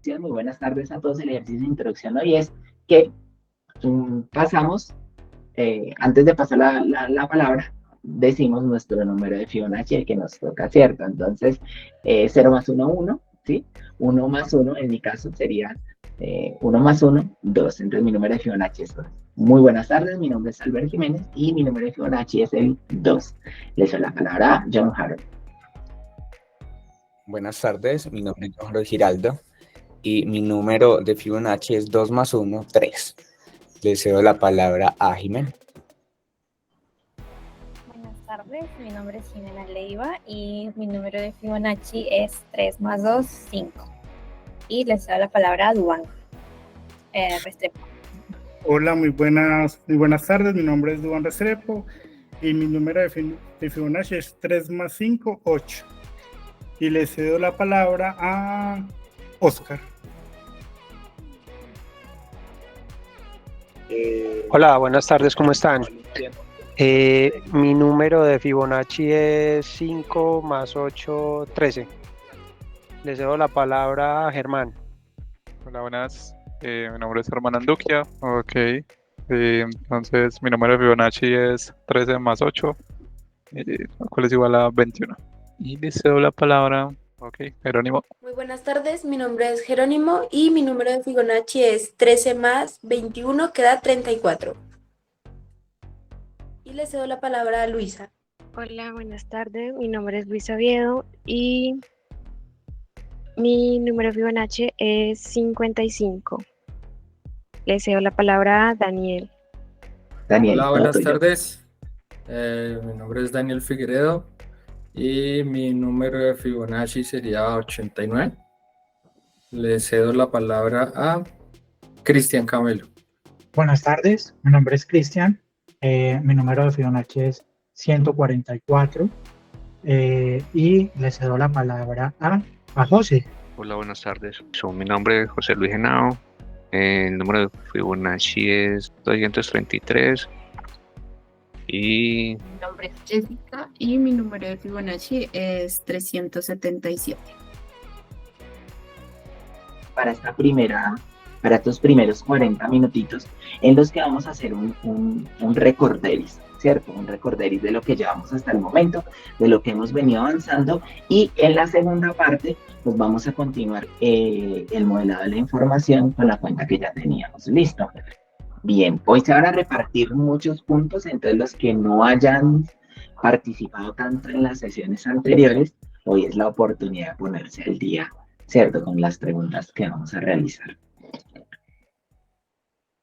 Muy buenas tardes a todos. El ejercicio de introducción hoy es que pasamos, antes de pasar la palabra, decimos nuestro número de Fibonacci, el que nos toca, ¿cierto? Entonces, 0 más 1, 1, ¿sí? 1 más 1, en mi caso, sería 1 más 1, 2. Entonces, mi número de Fibonacci es 2. Muy buenas tardes, mi nombre es Albert Jiménez y mi número de Fibonacci es el 2. Le doy la palabra a John Harold. Buenas tardes, mi nombre es Jorge Giraldo y mi número de Fibonacci es 2 más 1, 3. Le cedo la palabra a Jimena. Buenas tardes, mi nombre es Jimena Leiva y mi número de Fibonacci es 3 más 2, 5. Y le cedo la palabra a Duván Restrepo. Hola, muy buenas tardes, mi nombre es Duván Restrepo y mi número de Fibonacci es 3 más 5, 8. Y le cedo la palabra a Oscar. Hola, buenas tardes, ¿cómo están? Mi número de Fibonacci es 5 más 8, 13. Le cedo la palabra a Germán. Hola, buenas. Mi nombre es Germán Anduquia. Ok. Entonces, mi número de Fibonacci es 13 más 8, lo cual es igual a 21. Y le cedo la palabra. Ok, Jerónimo. Muy buenas tardes, mi nombre es Jerónimo y mi número de Fibonacci es 13 más 21, queda 34. Y le cedo la palabra a Luisa. Hola, buenas tardes, mi nombre es Luisa Oviedo y mi número de Fibonacci es 55. Le cedo la palabra a Daniel. Daniel, hola, buenas tardes. Mi nombre es Daniel Figueredo y mi número de Fibonacci sería 89. Le cedo la palabra a Cristian Camelo. Buenas tardes, mi nombre es Cristian, mi número de Fibonacci es 144 y le cedo la palabra a José. Hola, buenas tardes. Mi nombre es José Luis Henao, el número de Fibonacci es 233 y... Mi nombre es Jessica y mi número de Fibonacci es 377. Para estos primeros 40 minutitos en los que vamos a hacer un recorderis, ¿cierto? Un recorderis de lo que llevamos hasta el momento, de lo que hemos venido avanzando, y en la segunda parte pues vamos a continuar el modelado de la información con la cuenta que ya teníamos. Listo. Bien, hoy se van a repartir muchos puntos, entonces los que no hayan participado tanto en las sesiones anteriores, hoy es la oportunidad de ponerse al día, ¿cierto? Con las preguntas que vamos a realizar.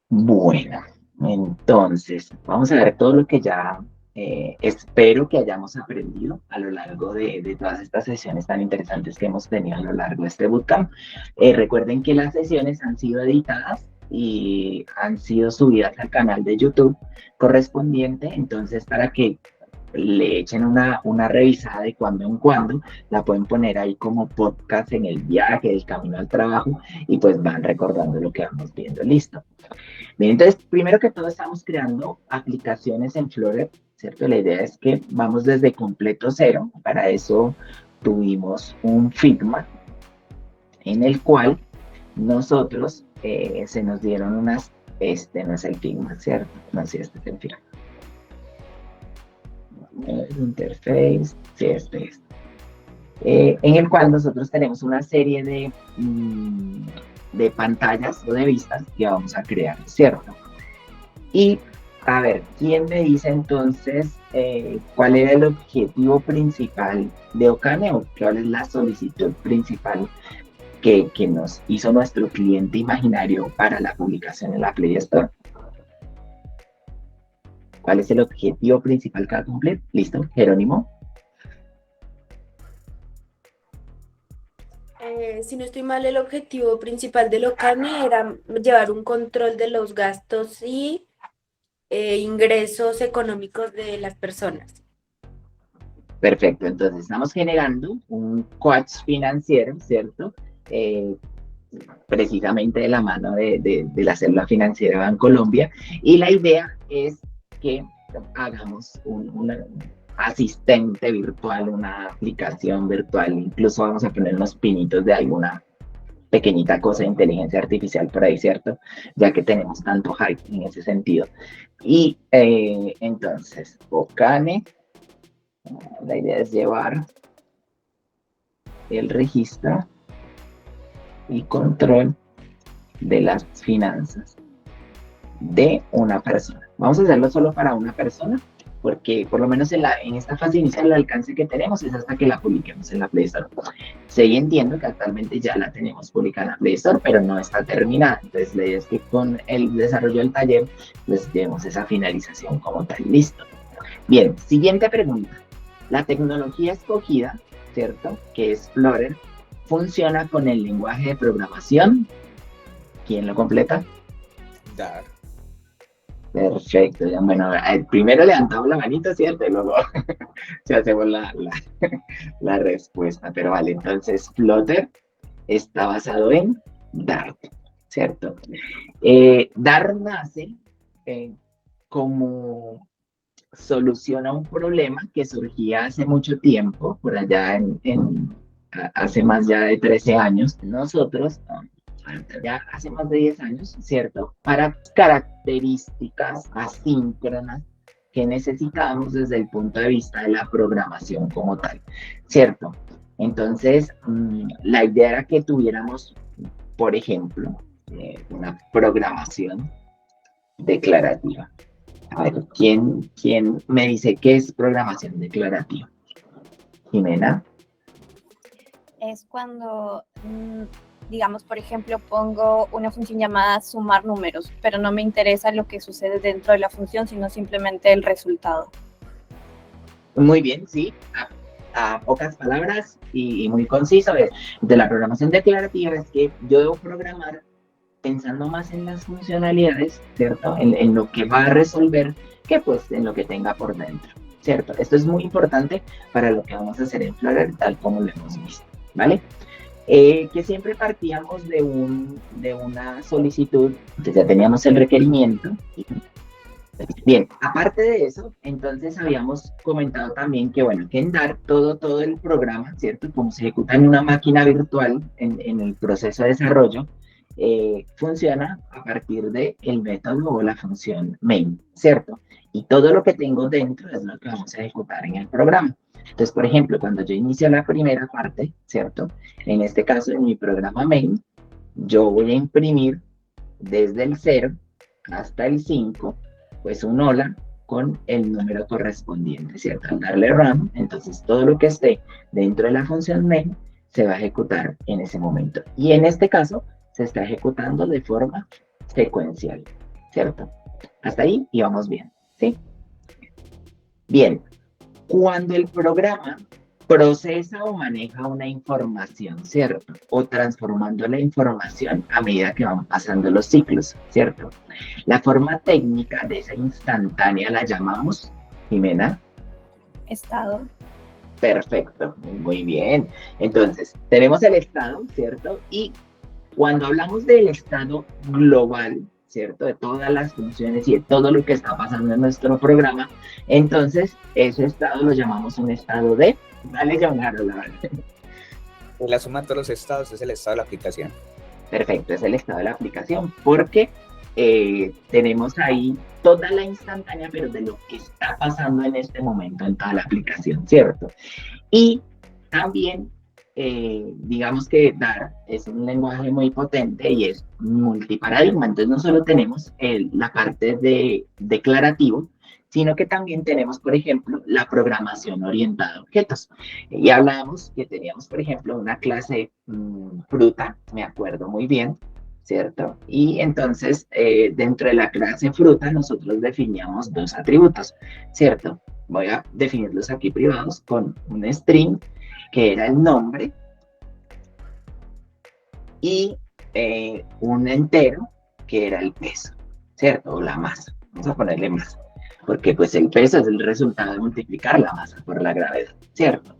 Bueno, entonces, vamos a ver todo lo que ya espero que hayamos aprendido a lo largo de todas estas sesiones tan interesantes que hemos tenido a lo largo de este bootcamp. Recuerden que las sesiones han sido editadas y han sido subidas al canal de YouTube correspondiente, entonces para que le echen una revisada de cuando en cuando, la pueden poner ahí como podcast en el viaje, del camino al trabajo, y pues van recordando lo que vamos viendo. Listo. Bien, entonces, primero que todo estamos creando aplicaciones en Flutter, ¿cierto? La idea es que vamos desde completo cero. Para eso tuvimos un Figma en el cual nosotros se nos dieron unas, este no es el Figma, ¿cierto? No, sí, este es el Figma. Interface, sí, este es. En el cual nosotros tenemos una serie de pantallas o de vistas que vamos a crear, ¿cierto? Y, a ver, ¿quién me dice entonces cuál era el objetivo principal de Ocane o cuál es la solicitud principal que nos hizo nuestro cliente imaginario para la publicación en la Play Store? ¿Cuál es el objetivo principal que va a cumplir? ¿Listo? Jerónimo. Si no estoy mal, el objetivo principal de Ocane era llevar un control de los gastos y ingresos económicos de las personas. Perfecto, entonces estamos generando un coach financiero, ¿cierto? Precisamente de la mano de la célula financiera de Bancolombia, y la idea es que hagamos un asistente virtual, una aplicación virtual, incluso vamos a poner unos pinitos de alguna pequeñita cosa de inteligencia artificial por ahí, ¿cierto? Ya que tenemos tanto hype en ese sentido. Y entonces, Bocane, la idea es llevar el registro y control de las finanzas de una persona. Vamos a hacerlo solo para una persona, porque por lo menos en esta fase inicial el alcance que tenemos es hasta que la publiquemos en la Play Store. Sí, entiendo que actualmente ya la tenemos publicada en la Play Store, pero no está terminada. Entonces, la idea es que con el desarrollo del taller, pues llevemos esa finalización como tal. Listo. Bien, siguiente pregunta. La tecnología escogida, ¿cierto? Que es Flutter, funciona con el lenguaje de programación. ¿Quién lo completa? Dart. Perfecto, ya, bueno, primero levantamos la manita, ¿cierto? Y luego ya hacemos la respuesta, pero vale, entonces Flutter está basado en Dart, ¿cierto? Dart nace como solución a un problema que surgía hace mucho tiempo, por allá hace más ya de 13 años. Nosotros, ya hace más de 10 años, ¿cierto? Para características asíncronas que necesitábamos desde el punto de vista de la programación como tal, ¿cierto? Entonces, la idea era que tuviéramos, por ejemplo, una programación declarativa. A ver, ¿quién me dice qué es programación declarativa? Jimena. Es cuando, digamos, por ejemplo, pongo una función llamada sumar números, pero no me interesa lo que sucede dentro de la función, sino simplemente el resultado. Muy bien, sí. A pocas palabras y muy conciso. De la programación declarativa es que yo debo programar pensando más en las funcionalidades, ¿cierto? En lo que va a resolver que pues en lo que tenga por dentro, ¿cierto? Esto es muy importante para lo que vamos a hacer en Flutter, tal como lo hemos visto, ¿vale? Que siempre partíamos de una solicitud, entonces ya teníamos el requerimiento. Bien, aparte de eso, entonces habíamos comentado también que, bueno, que en Dart todo el programa, ¿cierto? Como se ejecuta en una máquina virtual en el proceso de desarrollo, funciona a partir del método o la función main, ¿cierto? Y todo lo que tengo dentro es lo que vamos a ejecutar en el programa. Entonces, por ejemplo, cuando yo inicio la primera parte, ¿cierto? En este caso, en mi programa main, yo voy a imprimir desde el 0 hasta el 5, pues un hola con el número correspondiente, ¿cierto? Al darle run, entonces todo lo que esté dentro de la función main se va a ejecutar en ese momento. Y en este caso, se está ejecutando de forma secuencial, ¿cierto? Hasta ahí íbamos bien, ¿sí? Bien, cuando el programa procesa o maneja una información, ¿cierto? O transformando la información a medida que van pasando los ciclos, ¿cierto? La forma técnica de esa instantánea la llamamos, Jimena. Estado. Perfecto, muy bien. Entonces, tenemos el estado, ¿cierto? Y cuando hablamos del estado global, ¿cierto? De todas las funciones y de todo lo que está pasando en nuestro programa, entonces ese estado lo llamamos un estado de... Dale, John Harold. La suma de todos los estados es el estado de la aplicación. Perfecto, es el estado de la aplicación, porque tenemos ahí toda la instantánea, pero de lo que está pasando en este momento en toda la aplicación, ¿cierto? Y también digamos que Dart es un lenguaje muy potente y es multiparadigma, entonces no solo tenemos la parte de declarativo, sino que también tenemos, por ejemplo, la programación orientada a objetos. Y hablábamos que teníamos, por ejemplo, una clase fruta, me acuerdo muy bien, ¿cierto? Y entonces, dentro de la clase fruta, nosotros definíamos dos atributos, ¿cierto? Voy a definirlos aquí privados con un string, que era el nombre, y un entero, que era el peso, ¿cierto? O la masa. Vamos a ponerle masa, porque pues el peso es el resultado de multiplicar la masa por la gravedad, ¿cierto?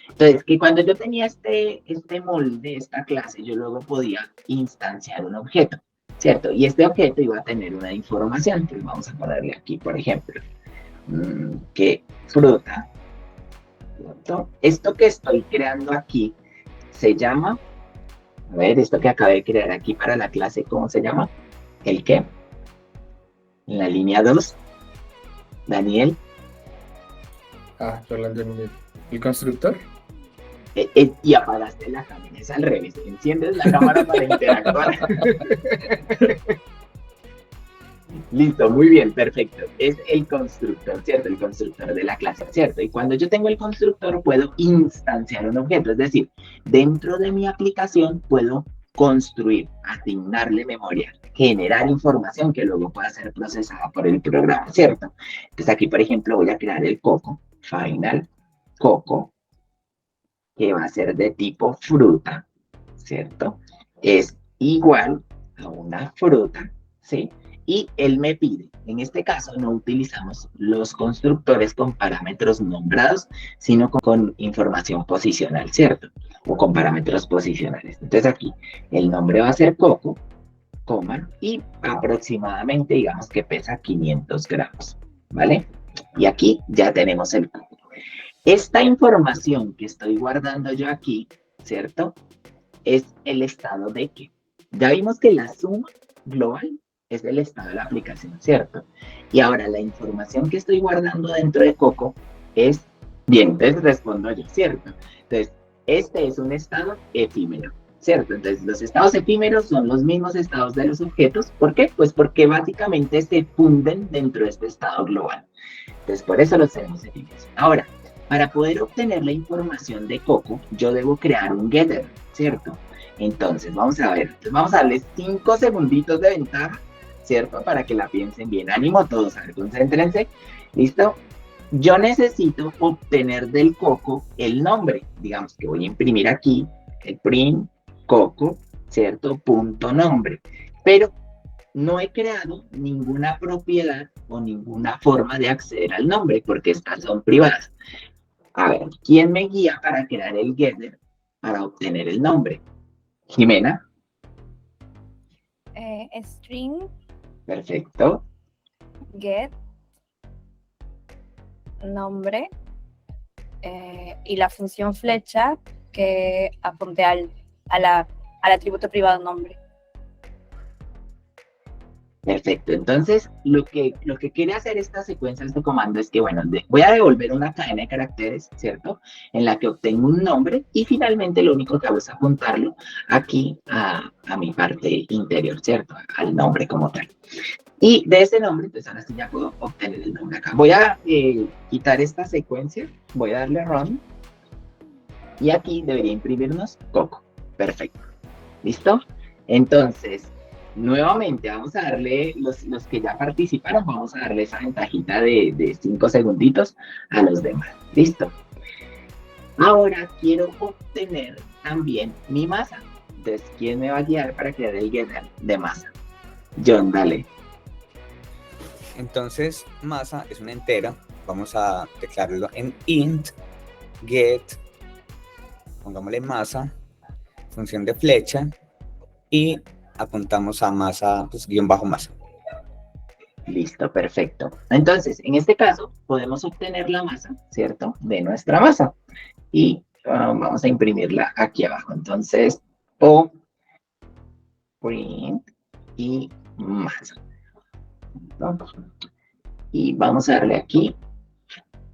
Entonces, que cuando yo tenía este molde, esta clase, yo luego podía instanciar un objeto, ¿cierto? Y este objeto iba a tener una información, entonces vamos a ponerle aquí, por ejemplo, que fruta, ¿cierto? Esto que estoy creando aquí se llama A ver, esto que acabé de crear aquí para la clase, ¿cómo se llama? ¿El qué? En la línea 2. Daniel. Rolando, ¿el constructor? Y apagaste la cámara, es al revés. Enciendes la cámara para interactuar. Listo, muy bien, perfecto. Es el constructor, ¿cierto? El constructor de la clase, ¿cierto? Y cuando yo tengo el constructor, puedo instanciar un objeto. Es decir, dentro de mi aplicación puedo construir, asignarle memoria, generar información que luego pueda ser procesada por el programa, ¿cierto? Entonces aquí, por ejemplo, voy a crear el coco, final, coco, que va a ser de tipo fruta, ¿cierto? Es igual a una fruta, ¿sí? Y él me pide, en este caso no utilizamos los constructores con parámetros nombrados, sino con información posicional, ¿cierto? O con parámetros posicionales. Entonces aquí el nombre va a ser coco, coma, y aproximadamente digamos que pesa 500 gramos, ¿vale? Y aquí ya tenemos el coco. Esta información que estoy guardando yo aquí, ¿cierto? Es el estado de que. Ya vimos que la suma global es el estado de la aplicación, ¿cierto? Y ahora la información que estoy guardando dentro de Coco es, bien, entonces respondo yo, ¿cierto? Entonces, este es un estado efímero, ¿cierto? Entonces, los estados efímeros son los mismos estados de los objetos. ¿Por qué? Pues porque básicamente se funden dentro de este estado global. Entonces, por eso los tenemos efímeros. Ahora, para poder obtener la información de Coco, yo debo crear un getter, ¿cierto? Entonces, vamos a ver, vamos a darles 5 segunditos de ventaja, ¿cierto? Para que la piensen bien. Ánimo todos, a ver, concéntrense. ¿Listo? Yo necesito obtener del Coco el nombre. Digamos que voy a imprimir aquí el print Coco, ¿cierto? Punto nombre. Pero no he creado ninguna propiedad o ninguna forma de acceder al nombre, porque estas son privadas. A ver, ¿quién me guía para crear el getter para obtener el nombre? Jimena. String. Perfecto. Get. Nombre. Y la función flecha que apunte al atributo privado nombre. Perfecto, entonces lo que quiere hacer esta secuencia, este comando es que, bueno, voy a devolver una cadena de caracteres, ¿cierto? En la que obtengo un nombre y finalmente lo único que hago es apuntarlo aquí a mi parte interior, ¿cierto? Al nombre como tal. Y de ese nombre, pues ahora sí ya puedo obtener el nombre acá. Voy a quitar esta secuencia, voy a darle run y aquí debería imprimirnos Coco. Perfecto, ¿listo? Entonces, nuevamente, vamos a darle, los que ya participaron, vamos a darle esa ventajita de 5 segunditos a los demás. ¿Listo? Ahora quiero obtener también mi masa. Entonces, ¿quién me va a guiar para crear el getter de masa? John, dale. Entonces, masa es una entera. Vamos a declararlo en int get, pongámosle masa, función de flecha, y apuntamos a masa, pues guión bajo masa. Listo, perfecto. Entonces, en este caso, podemos obtener la masa, ¿cierto? De nuestra masa. Y vamos a imprimirla aquí abajo. Entonces, o print y masa. ¿No? Y vamos a darle aquí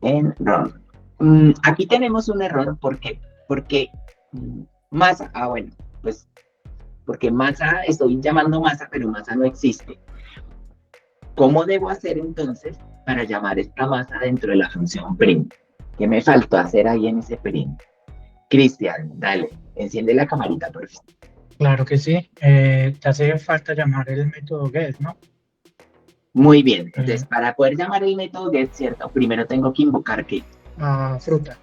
en run. Aquí tenemos un error, ¿por qué? Porque masa, bueno, pues porque masa, estoy llamando masa, pero masa no existe. ¿Cómo debo hacer entonces para llamar esta masa dentro de la función print? ¿Qué me faltó hacer ahí en ese print? Cristian, dale, enciende la camarita, por favor. Claro que sí. Te hace falta llamar el método get, ¿no? Muy bien, entonces para poder llamar el método get, ¿cierto? Primero tengo que invocar ¿qué? Fruta.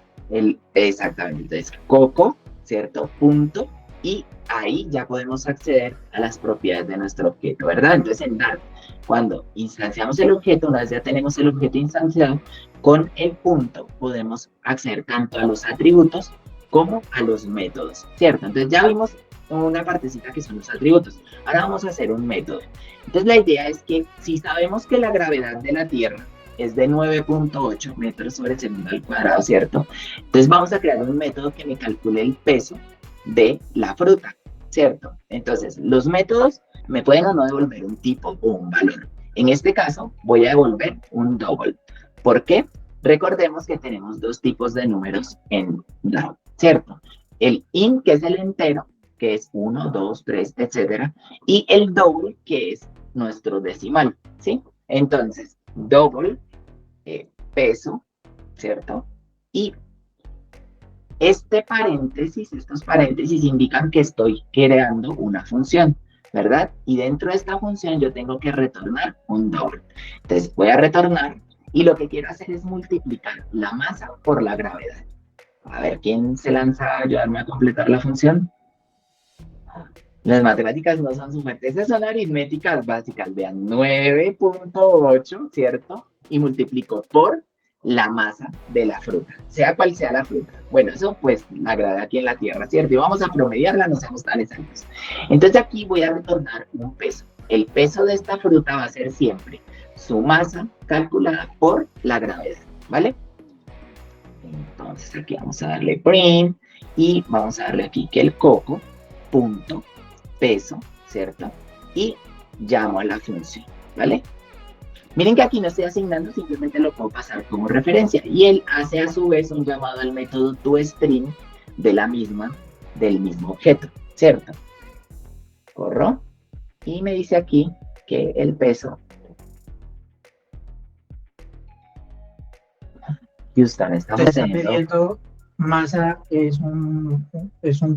Exactamente, entonces coco, ¿cierto? Punto, y ahí ya podemos acceder a las propiedades de nuestro objeto, ¿verdad? Entonces en Dart, cuando instanciamos el objeto, una vez ya tenemos el objeto instanciado, con el punto podemos acceder tanto a los atributos como a los métodos, ¿cierto? Entonces ya vimos una partecita que son los atributos. Ahora vamos a hacer un método. Entonces la idea es que si sabemos que la gravedad de la Tierra es de 9.8 metros sobre segundo al cuadrado, ¿cierto? Entonces vamos a crear un método que me calcule el peso de la fruta. ¿cierto? Entonces, los métodos me pueden o no devolver un tipo o un valor. En este caso, voy a devolver un double. ¿Por qué? Recordemos que tenemos dos tipos de números en DAO, ¿cierto? El int, que es el entero, que es 1, 2, 3, etcétera, y el double, que es nuestro decimal, ¿sí? Entonces, double, peso, ¿cierto? Y estos paréntesis indican que estoy creando una función, ¿verdad? Y dentro de esta función yo tengo que retornar un double. Entonces voy a retornar y lo que quiero hacer es multiplicar la masa por la gravedad. A ver, ¿quién se lanza a ayudarme a completar la función? Las matemáticas no son su fuerte, esas son aritméticas básicas. Vean, 9.8, ¿cierto? Y multiplico por la masa de la fruta, sea cual sea la fruta. Bueno, eso pues la gravedad aquí en la Tierra, ¿cierto? Y vamos a promediarla, no seamos tan exactos. Entonces aquí voy a retornar un peso. El peso de esta fruta va a ser siempre su masa calculada por la gravedad, ¿vale? Entonces aquí vamos a darle print y vamos a darle aquí que el coco, punto, peso, ¿cierto? Y llamo a la función, ¿vale? Miren que aquí no estoy asignando, simplemente lo puedo pasar como referencia. Y él hace a su vez un llamado al método toString del mismo objeto, ¿cierto? Corro. Y me dice aquí que el peso. Houston, estamos Te está pidiendo masa, es un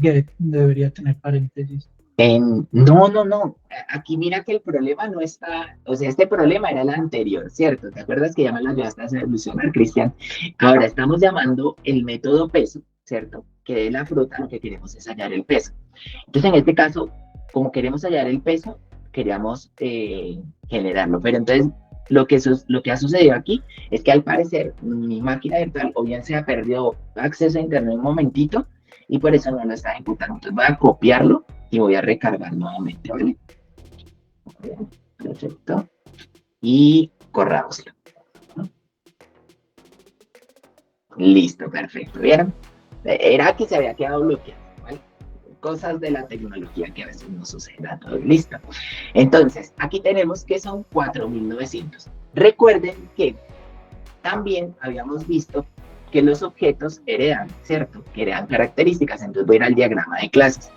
get, debería tener paréntesis. No. Aquí mira que el problema no está, o sea, este problema era el anterior, ¿cierto? ¿Te acuerdas que ya me lo ayudaste a solucionar, Cristian? Ahora estamos llamando el método peso, ¿cierto? Que de la fruta lo que queremos es hallar el peso. Entonces, en este caso, como queremos hallar el peso, queríamos generarlo. Pero entonces, lo que ha sucedido aquí es que al parecer mi máquina virtual o bien se ha perdido acceso a internet un momentito y por eso no lo está ejecutando. Entonces voy a copiarlo y voy a recargar nuevamente, ¿vale? Bien, perfecto. Y corrámoslo. Listo, perfecto. ¿Vieron? Era que se había quedado bloqueado, ¿vale? Cosas de la tecnología que a veces no suceden a todos. Listo. Entonces, aquí tenemos que son 4.900. Recuerden que también habíamos visto que los objetos heredan, ¿cierto? Que heredan características. Entonces voy a ir al diagrama de clases.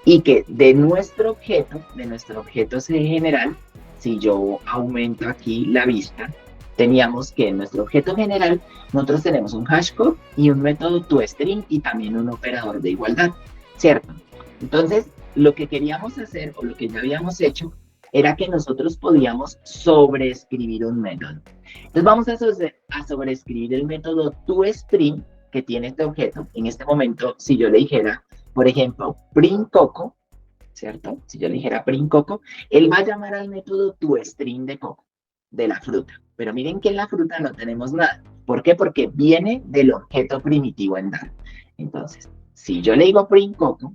Y que de nuestro objeto C general, si yo aumento aquí la vista, teníamos que en nuestro objeto general, nosotros tenemos un hashcode y un método toString y también un operador de igualdad, ¿cierto? Entonces, lo que queríamos hacer, o lo que ya habíamos hecho, era que nosotros podíamos sobreescribir un método. Entonces vamos a sobreescribir el método toString que tiene este objeto. En este momento, si yo le dijera, por ejemplo, print coco, ¿cierto? Si yo le dijera print coco, él va a llamar al método toString de coco, de la fruta. Pero miren que en la fruta no tenemos nada. ¿Por qué? Porque viene del objeto primitivo en DAO. Entonces, si yo le digo print coco,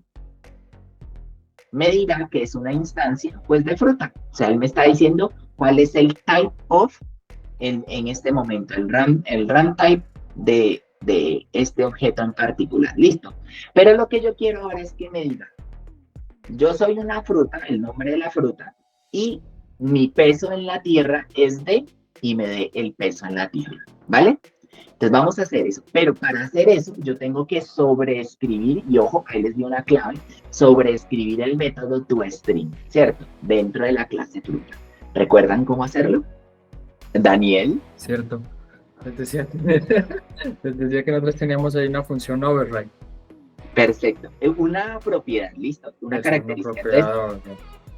me dirá que es una instancia, pues, de fruta. O sea, él me está diciendo cuál es el type of, en este momento, el runtime de este objeto en particular. Listo. Pero lo que yo quiero ahora es que me diga, yo soy una fruta, el nombre de la fruta, y mi peso en la tierra es de, y me dé el peso en la tierra, ¿vale? Entonces vamos a hacer eso, pero para hacer eso yo tengo que sobreescribir, y ojo, ahí les di una clave, sobreescribir el método toString, ¿cierto? Dentro de la clase fruta. ¿Recuerdan cómo hacerlo? Daniel. Cierto. Les decía que nosotros teníamos ahí una función override. Perfecto. Una propiedad, ¿listo? Una característica. Una propiedad,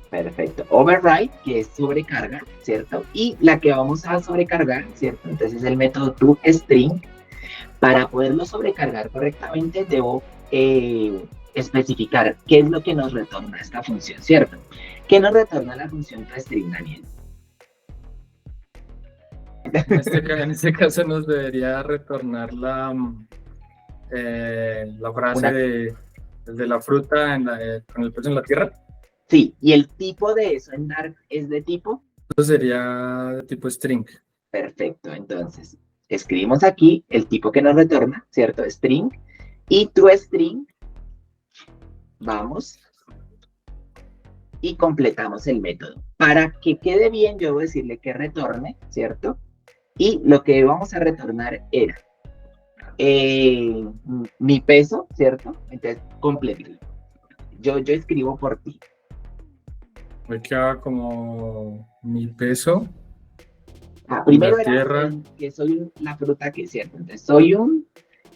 perfecto. Override, que es sobrecarga, ¿cierto? Y la que vamos a sobrecargar, ¿cierto? Entonces el método toString. Para poderlo sobrecargar correctamente, debo especificar qué es lo que nos retorna esta función, ¿cierto? ¿Qué nos retorna la función toString, Daniel? En este caso nos debería retornar la frase de la fruta con el peso en la tierra. Sí, y el tipo de eso en Dart es de tipo. Eso sería de tipo string. Perfecto, entonces escribimos aquí el tipo que nos retorna, ¿cierto? String. Y toString, vamos y completamos el método. Para que quede bien, yo voy a decirle que retorne, ¿cierto? Y lo que vamos a retornar era mi peso, ¿cierto? Entonces, complételo. Yo escribo por ti. Me queda como mi peso. Primero la era tierra. que soy la fruta que es, ¿cierto? Entonces, soy un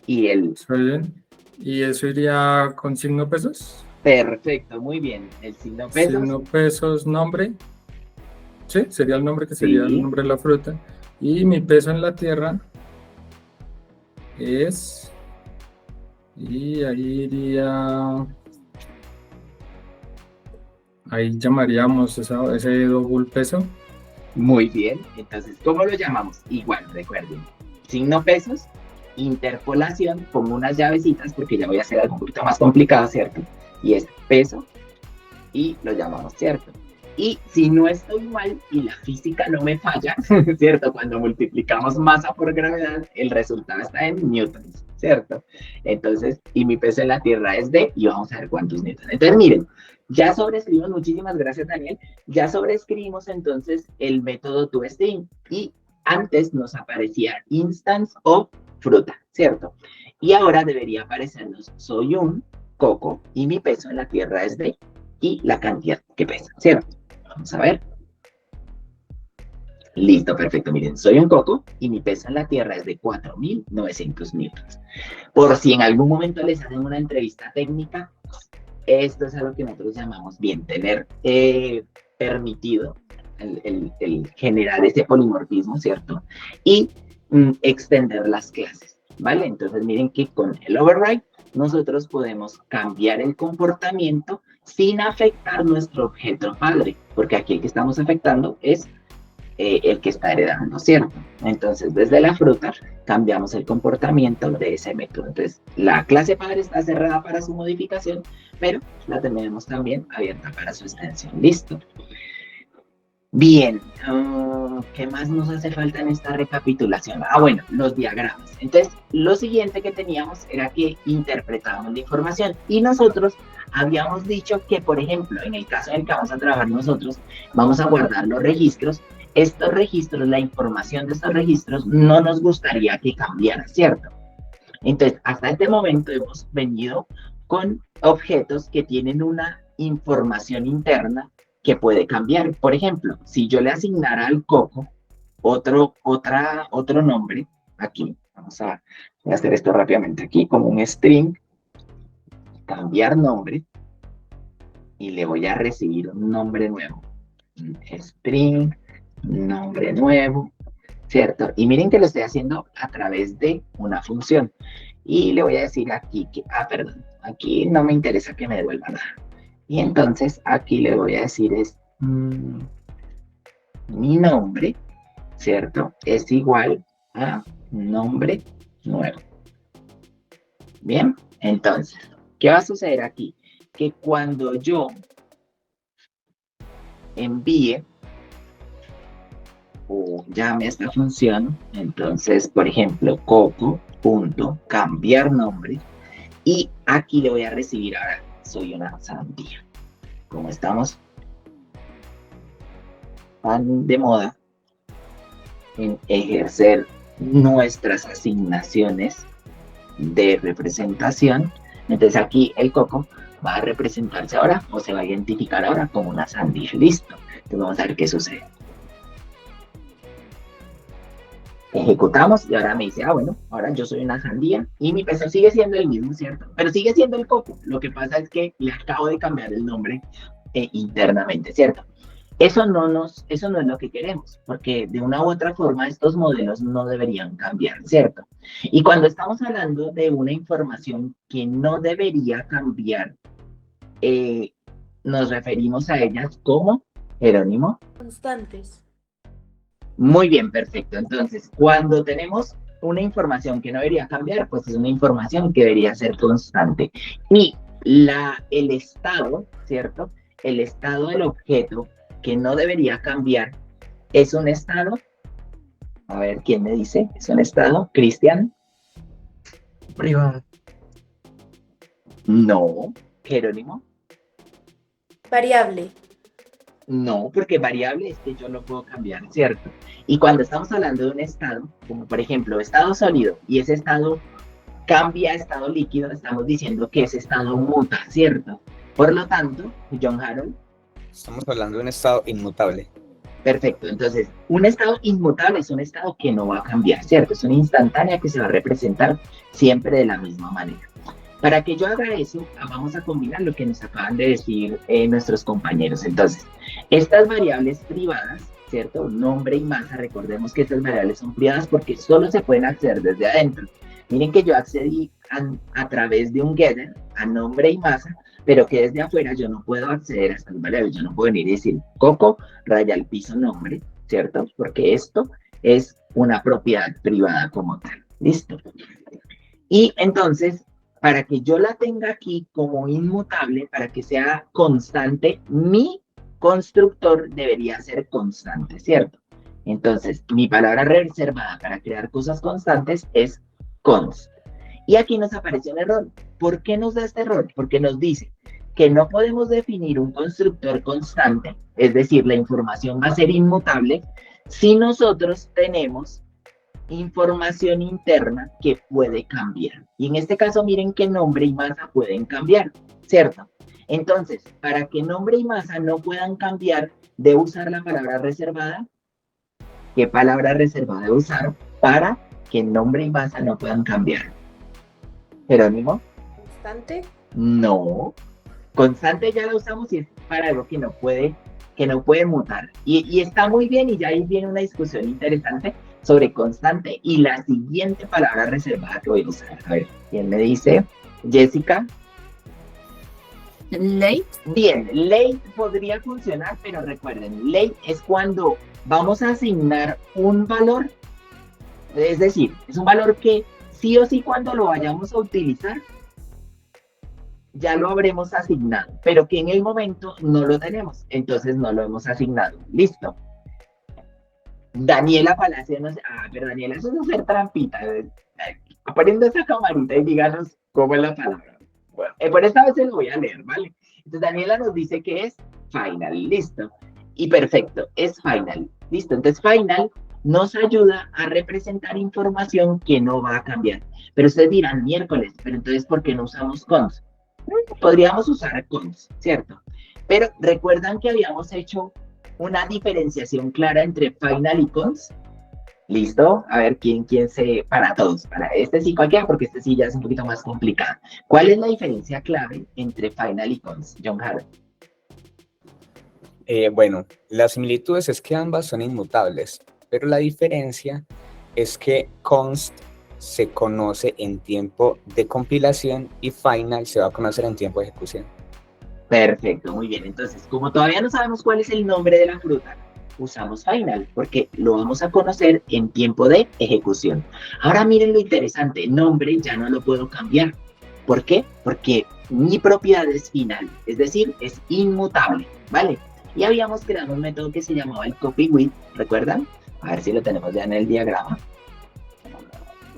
y el... Soy un. Y eso iría con signo pesos. Perfecto, muy bien. El signo pesos. Signo pesos, nombre. Sí, sería el nombre que sería el nombre de la fruta. Y mi peso en la tierra es... Y ahí iría... Ahí llamaríamos ese doble peso. Muy bien. Entonces, ¿cómo lo llamamos? Igual, recuerden. Signo pesos, interpolación, pongo unas llavecitas porque ya voy a hacer algo un poquito más complicado, ¿cierto? Y es peso y lo llamamos, ¿cierto? Y si no estoy mal y la física no me falla, ¿cierto? Cuando multiplicamos masa por gravedad, el resultado está en newtons, ¿cierto? Entonces, y mi peso en la Tierra es D, y vamos a ver cuántos newtons. Entonces, miren, ya sobreescribimos, muchísimas gracias, Daniel, ya sobreescribimos entonces el método toString, y antes nos aparecía instance of fruta, ¿cierto? Y ahora debería aparecernos, soy un coco, y mi peso en la Tierra es D, y la cantidad que pesa, ¿cierto? Vamos a ver. Listo, perfecto. Miren, soy un coco y mi peso en la Tierra es de 4.900 newtons. Por si en algún momento les hacen una entrevista técnica, esto es algo que nosotros llamamos bien, tener permitido el generar ese polimorfismo, ¿cierto? Y extender las clases, ¿vale? Entonces miren que con el override nosotros podemos cambiar el comportamiento sin afectar nuestro objeto padre, porque aquí el que estamos afectando es el que está heredando, ¿cierto? Entonces, desde la fruta cambiamos el comportamiento de ese método. Entonces, la clase padre está cerrada para su modificación, pero la tenemos también abierta para su extensión. ¿Listo? Bien, ¿qué más nos hace falta en esta recapitulación? Bueno, los diagramas. Entonces, lo siguiente que teníamos era que interpretábamos la información y nosotros habíamos dicho que, por ejemplo, en el caso en el que vamos a trabajar nosotros, vamos a guardar los registros. Estos registros, la información de estos registros, no nos gustaría que cambiara, ¿cierto? Entonces, hasta este momento hemos venido con objetos que tienen una información interna que puede cambiar. Por ejemplo, si yo le asignara al coco otro nombre, aquí, voy a hacer esto rápidamente aquí, como un string, cambiar nombre, y le voy a recibir un nombre nuevo. String, nombre nuevo, ¿cierto? Y miren que lo estoy haciendo a través de una función. Y le voy a decir aquí que, perdón, aquí no me interesa que me devuelva nada. Y entonces aquí le voy a decir es, mi nombre, ¿cierto? Es igual a nombre nuevo. Bien, entonces, ¿qué va a suceder aquí? Que cuando yo envíe o llame a esta función, entonces, por ejemplo, coco.cambiar nombre, y aquí le voy a recibir ahora, soy una sandía. Como estamos tan de moda en ejercer nuestras asignaciones de representación, entonces aquí el coco va a representarse ahora, o se va a identificar ahora como una sandía. Listo. Entonces vamos a ver qué sucede. Ejecutamos y ahora me dice, bueno, ahora yo soy una sandía y mi peso sigue siendo el mismo, ¿cierto? Pero sigue siendo el coco. Lo que pasa es que le acabo de cambiar el nombre internamente, ¿cierto? Eso no es lo que queremos, porque de una u otra forma estos modelos no deberían cambiar, ¿cierto? Y cuando estamos hablando de una información que no debería cambiar, nos referimos a ellas como, Jerónimo, constantes. Muy bien, perfecto. Entonces, cuando tenemos una información que no debería cambiar, pues es una información que debería ser constante. Y el estado, ¿cierto? El estado del objeto que no debería cambiar es un estado. A ver, ¿quién me dice? ¿Es un estado? ¿Cristian? Privado. No. ¿Jerónimo? Variable. No, porque variable es que yo lo puedo cambiar, ¿cierto? Y cuando estamos hablando de un estado, como por ejemplo estado sólido, y ese estado cambia a estado líquido, estamos diciendo que ese estado muta, ¿cierto? Por lo tanto, John Harold. Estamos hablando de un estado inmutable. Perfecto, entonces, un estado inmutable es un estado que no va a cambiar, ¿cierto? Es una instantánea que se va a representar siempre de la misma manera. Para que yo haga eso, vamos a combinar lo que nos acaban de decir nuestros compañeros. Entonces, estas variables privadas, ¿cierto? Nombre y masa, recordemos que estas variables son privadas porque solo se pueden acceder desde adentro. Miren que yo accedí a través de un getter a nombre y masa, pero que desde afuera yo no puedo acceder a estas variables. Yo no puedo venir y decir, Coco, raya al piso nombre, ¿cierto? Porque esto es una propiedad privada como tal. ¿Listo? Y entonces, para que yo la tenga aquí como inmutable, para que sea constante, mi constructor debería ser constante, ¿cierto? Entonces, mi palabra reservada para crear cosas constantes es const. Y aquí nos aparece un error. ¿Por qué nos da este error? Porque nos dice que no podemos definir un constructor constante, es decir, la información va a ser inmutable, si nosotros tenemos información interna que puede cambiar. Y en este caso, miren que nombre y masa pueden cambiar, ¿cierto? Entonces, para que nombre y masa no puedan cambiar, debo usar la palabra reservada. ¿Qué palabra reservada debo usar para que nombre y masa no puedan cambiar? ¿Jerónimo? ¿Constante? No. Constante ya la usamos y es para algo que no puede mutar. Y está muy bien, y ya ahí viene una discusión interesante sobre constante y la siguiente palabra reservada que voy a usar. A ver, ¿quién me dice? Jessica. Late. Bien, late podría funcionar, pero recuerden, late es cuando vamos a asignar un valor, es decir, es un valor que sí o sí cuando lo vayamos a utilizar, ya lo habremos asignado, pero que en el momento no lo tenemos, entonces no lo hemos asignado. Listo. Daniela Palacio nos... pero Daniela, eso es hacer trampita. Poniendo esa camarita y díganos cómo es la palabra. Bueno, por esta vez se lo voy a leer, ¿vale? Entonces Daniela nos dice que es final, listo. Y perfecto, es final, listo. Entonces final nos ayuda a representar información que no va a cambiar. Pero ustedes dirán, miércoles, pero entonces ¿por qué no usamos cons? Podríamos usar cons, ¿cierto? Pero recuerdan que habíamos hecho una diferenciación clara entre final y cons. ¿Listo? A ver, ¿quién se... Para todos, para este sí cualquiera, porque este sí ya es un poquito más complicado. ¿Cuál es la diferencia clave entre final y cons, John Harold? Bueno, las similitudes es que ambas son inmutables, pero la diferencia es que const se conoce en tiempo de compilación y final se va a conocer en tiempo de ejecución. Perfecto, muy bien. Entonces, como todavía no sabemos cuál es el nombre de la fruta, usamos final, porque lo vamos a conocer en tiempo de ejecución. Ahora miren lo interesante, nombre ya no lo puedo cambiar. ¿Por qué? Porque mi propiedad es final, es decir, es inmutable, ¿vale? Y habíamos creado un método que se llamaba el copy with, ¿recuerdan? A ver si lo tenemos ya en el diagrama.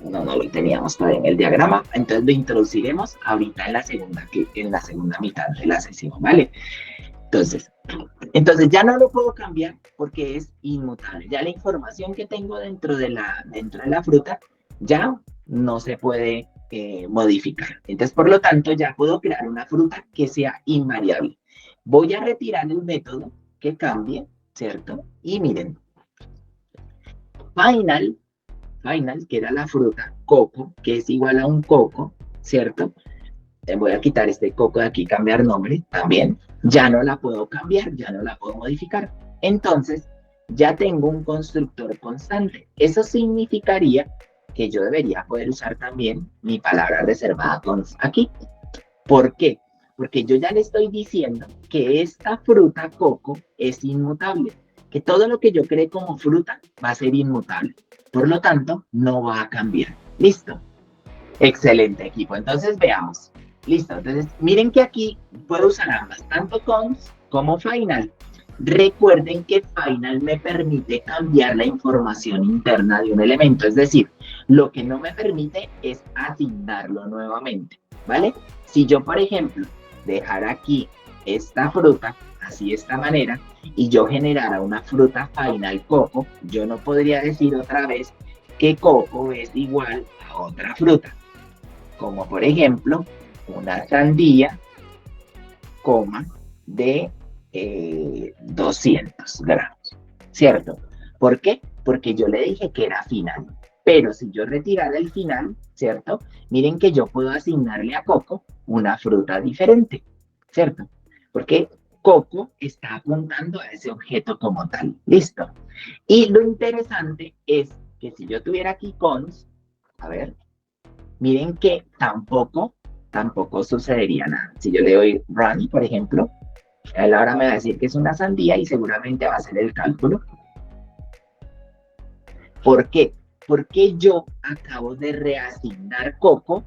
No lo teníamos todavía en el diagrama, entonces lo introduciremos ahorita en la segunda mitad de la sesión, ¿vale? Entonces ya no lo puedo cambiar porque es inmutable. Ya la información que tengo dentro de la fruta ya no se puede modificar. Entonces, por lo tanto, ya puedo crear una fruta que sea invariable. Voy a retirar el método que cambie, ¿cierto? Y miren, final, que era la fruta, coco, que es igual a un coco, ¿cierto? Voy a quitar este coco de aquí, cambiar nombre también. Ya no la puedo cambiar, ya no la puedo modificar. Entonces, ya tengo un constructor constante. Eso significaría que yo debería poder usar también mi palabra reservada const aquí. ¿Por qué? Porque yo ya le estoy diciendo que esta fruta coco es inmutable, que todo lo que yo cree como fruta va a ser inmutable. Por lo tanto, no va a cambiar. ¿Listo? Excelente, equipo. Entonces, veamos. Listo. Entonces, miren que aquí puedo usar ambas, tanto const como final. Recuerden que final me permite cambiar la información interna de un elemento. Es decir, lo que no me permite es asignarlo nuevamente, ¿vale? Si yo, por ejemplo, dejara aquí esta fruta así de esta manera, y yo generara una fruta final coco, yo no podría decir otra vez que coco es igual a otra fruta, como por ejemplo una sandía, de 200 gramos, ¿cierto? ¿Por qué? Porque yo le dije que era final, pero si yo retirara el final, ¿cierto? Miren que yo puedo asignarle a coco una fruta diferente, ¿cierto? Porque coco está apuntando a ese objeto como tal, ¿listo? Y lo interesante es que si yo tuviera aquí cons, a ver, miren que tampoco sucedería nada. Si yo le doy run, por ejemplo, él ahora me va a decir que es una sandía y seguramente va a hacer el cálculo. ¿Por qué? Porque yo acabo de reasignar coco,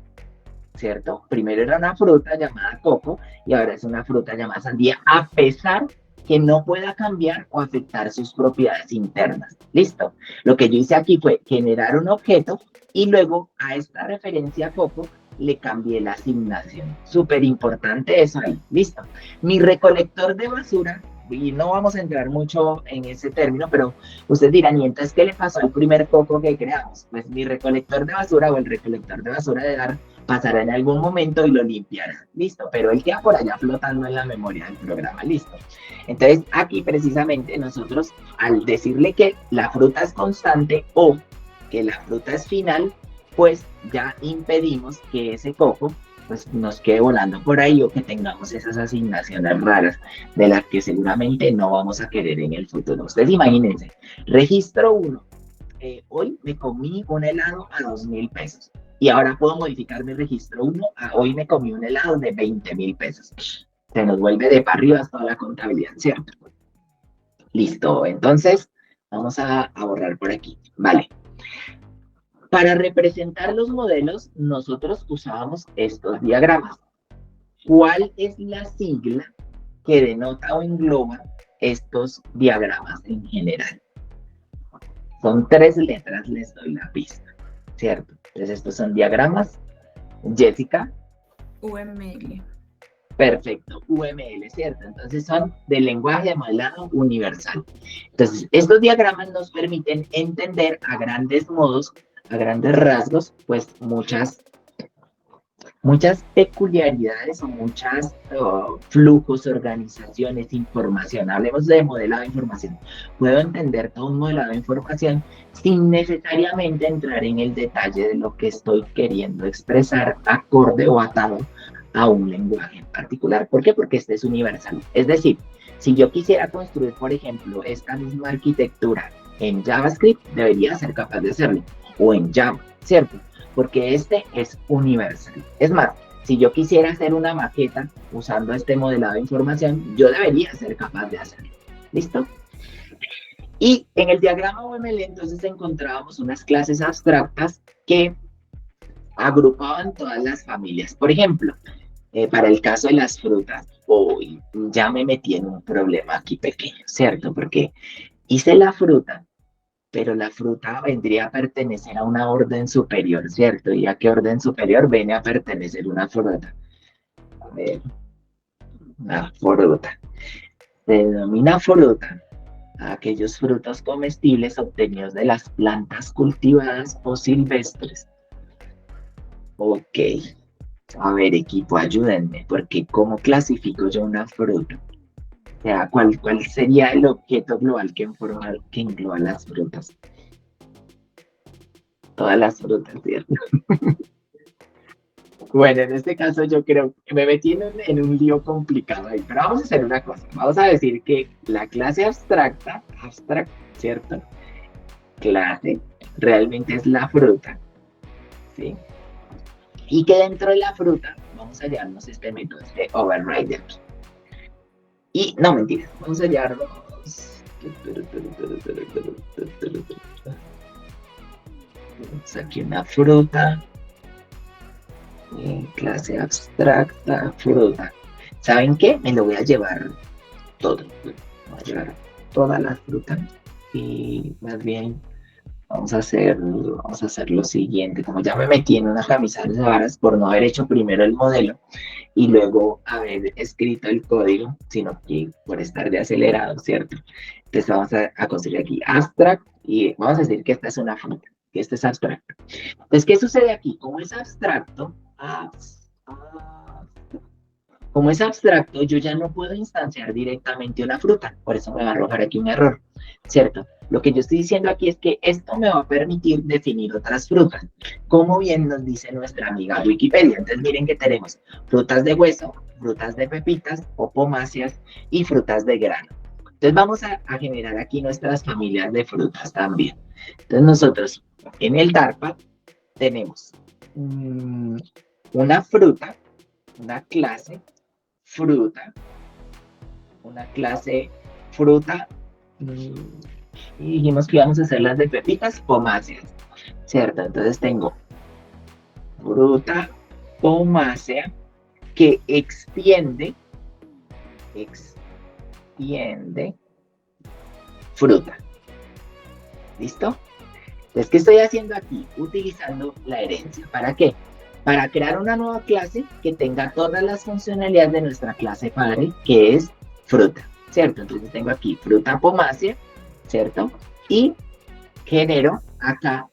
¿cierto? Primero era una fruta llamada coco y ahora es una fruta llamada sandía, a pesar que no pueda cambiar o afectar sus propiedades internas. ¿Listo? Lo que yo hice aquí fue generar un objeto y luego a esta referencia coco le cambié la asignación. Súper importante eso ahí. ¿Listo? Mi recolector de basura, y no vamos a entrar mucho en ese término, pero ustedes dirán, ¿y entonces qué le pasó al primer coco que creamos? Pues mi recolector de basura o el recolector de basura de Dart pasará en algún momento y lo limpiará. ¿Listo? Pero él queda por allá flotando en la memoria del programa. ¿Listo? Entonces, aquí precisamente nosotros, al decirle que la fruta es constante o que la fruta es final, pues ya impedimos que ese coco pues nos quede volando por ahí o que tengamos esas asignaciones raras de las que seguramente no vamos a querer en el futuro. Ustedes imagínense, registro 1, hoy me comí un helado a 2.000 pesos y ahora puedo modificar mi registro 1 a hoy me comí un helado de 20.000 pesos. Se nos vuelve de para arriba toda la contabilidad, ¿cierto? Listo, entonces vamos a borrar por aquí, vale. Para representar los modelos, nosotros usábamos estos diagramas. ¿Cuál es la sigla que denota o engloba estos diagramas en general? Son 3 letras, les doy la pista, ¿cierto? Entonces estos son diagramas. Jessica. UML. Perfecto, UML, ¿cierto? Entonces son de lenguaje de modelado universal. Entonces, estos diagramas nos permiten entender a grandes modos, a grandes rasgos, pues muchas peculiaridades o muchas flujos, organizaciones, información. Hablemos de modelado de información. Puedo entender todo un modelado de información sin necesariamente entrar en el detalle de lo que estoy queriendo expresar acorde o atado a un lenguaje en particular. ¿Por qué? Porque este es universal. Es decir, si yo quisiera construir, por ejemplo, esta misma arquitectura en JavaScript, debería ser capaz de hacerlo. O en Java, ¿cierto? Porque este es universal. Es más, si yo quisiera hacer una maqueta usando este modelado de información, yo debería ser capaz de hacerlo. ¿Listo? Y en el diagrama UML entonces encontrábamos unas clases abstractas que agrupaban todas las familias. Por ejemplo, para el caso de las frutas, hoy ya me metí en un problema aquí pequeño, ¿cierto? Porque hice la fruta, pero la fruta vendría a pertenecer a una orden superior, ¿cierto? ¿Y a qué orden superior viene a pertenecer una fruta? A ver, una fruta. Se denomina fruta a aquellos frutos comestibles obtenidos de las plantas cultivadas o silvestres. Ok. A ver, equipo, ayúdenme, porque ¿cómo clasifico yo una fruta? O sea, ¿cuál sería el objeto global que engloba las frutas? Todas las frutas, ¿cierto? Bueno, en este caso yo creo que me metí en un lío complicado ahí, pero vamos a hacer una cosa. Vamos a decir que la clase abstracta, ¿cierto? Clase realmente es la fruta, ¿sí? Y que dentro de la fruta vamos a hallarnos este método de override aquí. Y, no, mentira, vamos a hallarnos... Aquí una fruta. Clase abstracta, fruta. ¿Saben qué? Me lo voy a llevar todo. Voy a llevar todas las frutas. Y más bien Vamos a hacer lo siguiente. Como ya me metí en una camisa de varas por no haber hecho primero el modelo y luego haber escrito el código, sino que por estar de acelerado, ¿cierto? Entonces vamos a construir aquí abstract y vamos a decir que esta es una fruta, que este es abstracto. Entonces, ¿qué sucede aquí? Como es abstracto, yo ya no puedo instanciar directamente una fruta, por eso me va a arrojar aquí un error, ¿cierto? Lo que yo estoy diciendo aquí es que esto me va a permitir definir otras frutas, como bien nos dice nuestra amiga Wikipedia. Entonces miren que tenemos frutas de hueso, frutas de pepitas o pomáceas y frutas de grano. Entonces vamos a generar aquí nuestras familias de frutas también. Entonces nosotros en el DARPA tenemos una fruta, una clase fruta, una clase fruta, y dijimos que íbamos a hacer las de pepitas pomáceas, ¿cierto? Entonces tengo fruta pomácea que extiende fruta. ¿Listo? Entonces, ¿qué estoy haciendo aquí? Utilizando la herencia. ¿Para qué? Para crear una nueva clase que tenga todas las funcionalidades de nuestra clase padre, que es fruta, ¿cierto? Entonces tengo aquí fruta pomácea, ¿cierto? Y genero acá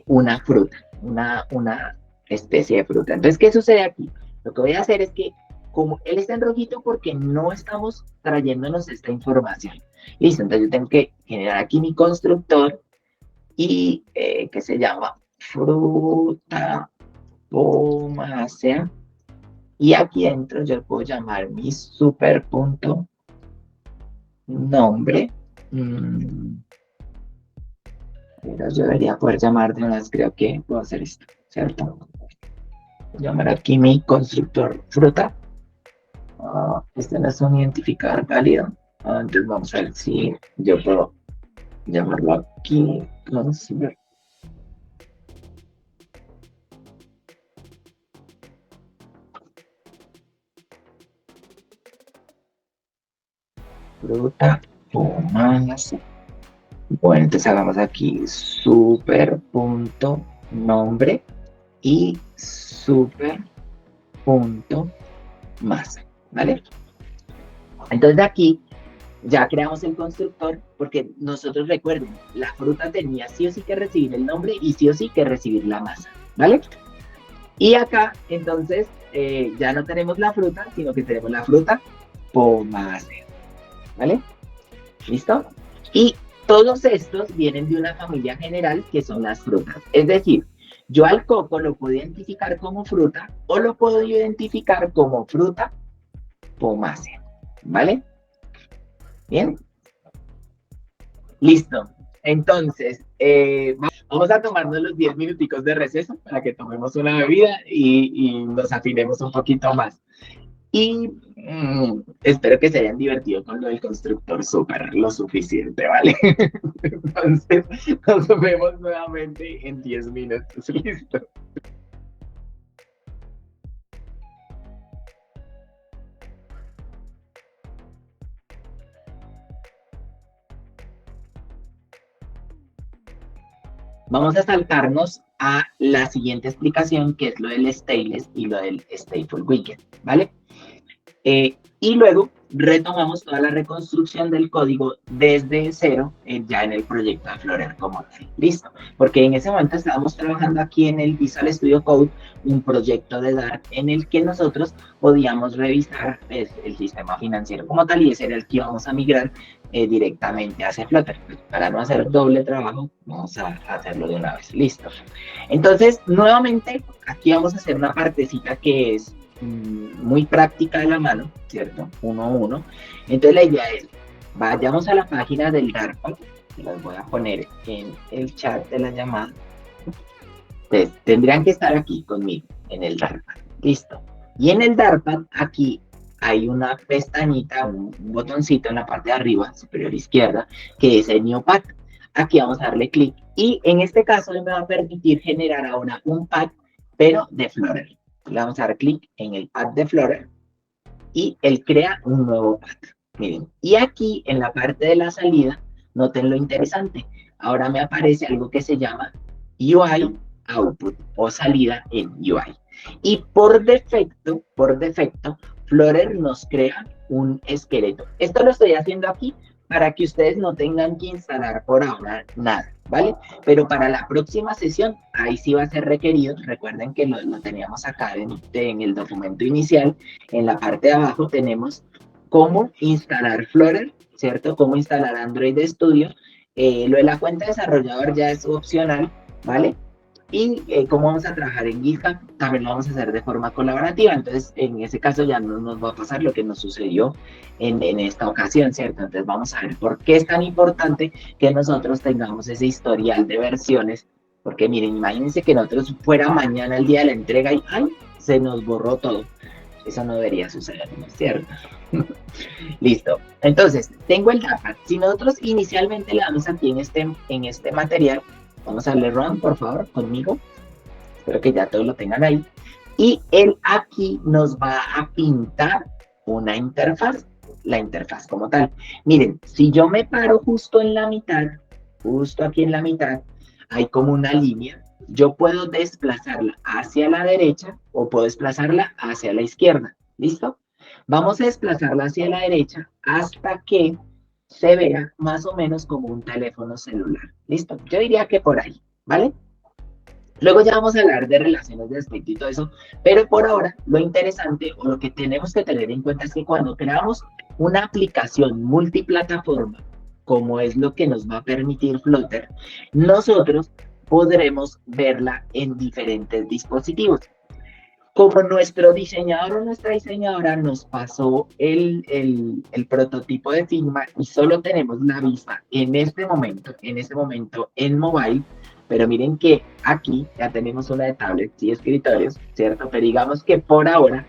una fruta, una especie de fruta. Entonces, ¿qué sucede aquí? Lo que voy a hacer es que, como él está en rojito porque no estamos trayéndonos esta información. Listo, entonces yo tengo que generar aquí mi constructor y que se llama fruta pomácea, y aquí dentro yo puedo llamar mi super punto nombre. Pero yo debería poder llamar de unas, creo que puedo hacer esto, ¿cierto? Llamar aquí mi constructor fruta. Este no es un identificador válido. Entonces vamos a ver si yo puedo llamarlo aquí constructor. Fruta pomácea. Bueno, entonces hagamos aquí super punto nombre y super punto masa, ¿vale? Entonces de aquí ya creamos el constructor, porque nosotros, recuerden, la fruta tenía sí o sí que recibir el nombre y sí o sí que recibir la masa, ¿vale? Y acá, entonces, ya no tenemos la fruta, sino que tenemos la fruta pomácea, ¿vale? ¿Listo? Y todos estos vienen de una familia general que son las frutas. Es decir, yo al coco lo puedo identificar como fruta o lo puedo identificar como fruta pomácea, ¿vale? Bien. Listo. Entonces, vamos a tomarnos los 10 minuticos de receso para que tomemos una bebida y nos afinemos un poquito más. Y espero que se hayan divertido con lo del constructor súper lo suficiente, ¿vale? Entonces, nos vemos nuevamente en 10 minutos. Listo. Vamos a saltarnos a la siguiente explicación, que es lo del stateless y lo del stateful weekend, ¿vale? Y luego retomamos toda la reconstrucción del código desde cero, ya en el proyecto de Flutter como tal. Listo, porque en ese momento estábamos trabajando aquí en el Visual Studio Code, un proyecto de Dart en el que nosotros podíamos revisar el sistema financiero como tal, y ese era el que íbamos a migrar directamente hacia Flutter. Para no hacer doble trabajo, vamos a hacerlo de una vez. Listo. Entonces, nuevamente, aquí vamos a hacer una partecita que es muy práctica de la mano, ¿cierto? 1-1. Entonces la idea es, vayamos a la página del DARPA, que las voy a poner en el chat de la llamada. Entonces, tendrían que estar aquí conmigo, en el DARPA. Listo. Y en el DARPA, aquí hay una pestañita, un botoncito en la parte de arriba, superior izquierda, que es el New Path. Aquí vamos a darle clic y en este caso me va a permitir generar ahora un path, pero de Flutter. Le vamos a dar clic en el path de Flutter y él crea un nuevo path. Miren, y aquí en la parte de la salida, noten lo interesante. ahora me aparece algo que se llama UI Output o salida en UI. Y por defecto, Flutter nos crea un esqueleto. Esto lo estoy haciendo aquí para que ustedes no tengan que instalar por ahora nada, ¿vale? Pero para la próxima sesión, ahí sí va a ser requerido. Recuerden que lo teníamos acá en el documento inicial. En la parte de abajo tenemos cómo instalar Flutter, ¿cierto? Cómo instalar Android Studio. Lo de la cuenta de desarrollador ya es opcional, ¿vale? Y cómo vamos a trabajar en GitHub, también lo vamos a hacer de forma colaborativa. Entonces, en ese caso ya no nos va a pasar lo que nos sucedió en esta ocasión, ¿cierto? Entonces, vamos a ver por qué es tan importante que nosotros tengamos ese historial de versiones. Porque, miren, imagínense que nosotros fuera mañana el día de la entrega y ¡ay! Se nos borró todo. Eso no debería suceder, ¿no es cierto? Listo. Entonces, tengo el DARPA. Si nosotros inicialmente le damos aquí en este material, vamos a darle run, por favor, conmigo. Espero que ya todos lo tengan ahí. Y él aquí nos va a pintar una interfaz, la interfaz como tal. Miren, si yo me paro justo en la mitad, justo aquí en la mitad, hay como una línea. Yo puedo desplazarla hacia la derecha o puedo desplazarla hacia la izquierda. ¿Listo? Vamos a desplazarla hacia la derecha hasta que se vea más o menos como un teléfono celular. ¿Listo? Yo diría que por ahí, ¿vale? Luego ya vamos a hablar de relaciones de aspecto y todo eso, pero por ahora lo interesante o lo que tenemos que tener en cuenta es que cuando creamos una aplicación multiplataforma, como es lo que nos va a permitir Flutter, nosotros podremos verla en diferentes dispositivos. Como nuestro diseñador o nuestra diseñadora nos pasó el prototipo de Figma y solo tenemos la vista en este momento en mobile, pero miren que aquí ya tenemos una de tablets y escritorios, ¿cierto? Pero digamos que por ahora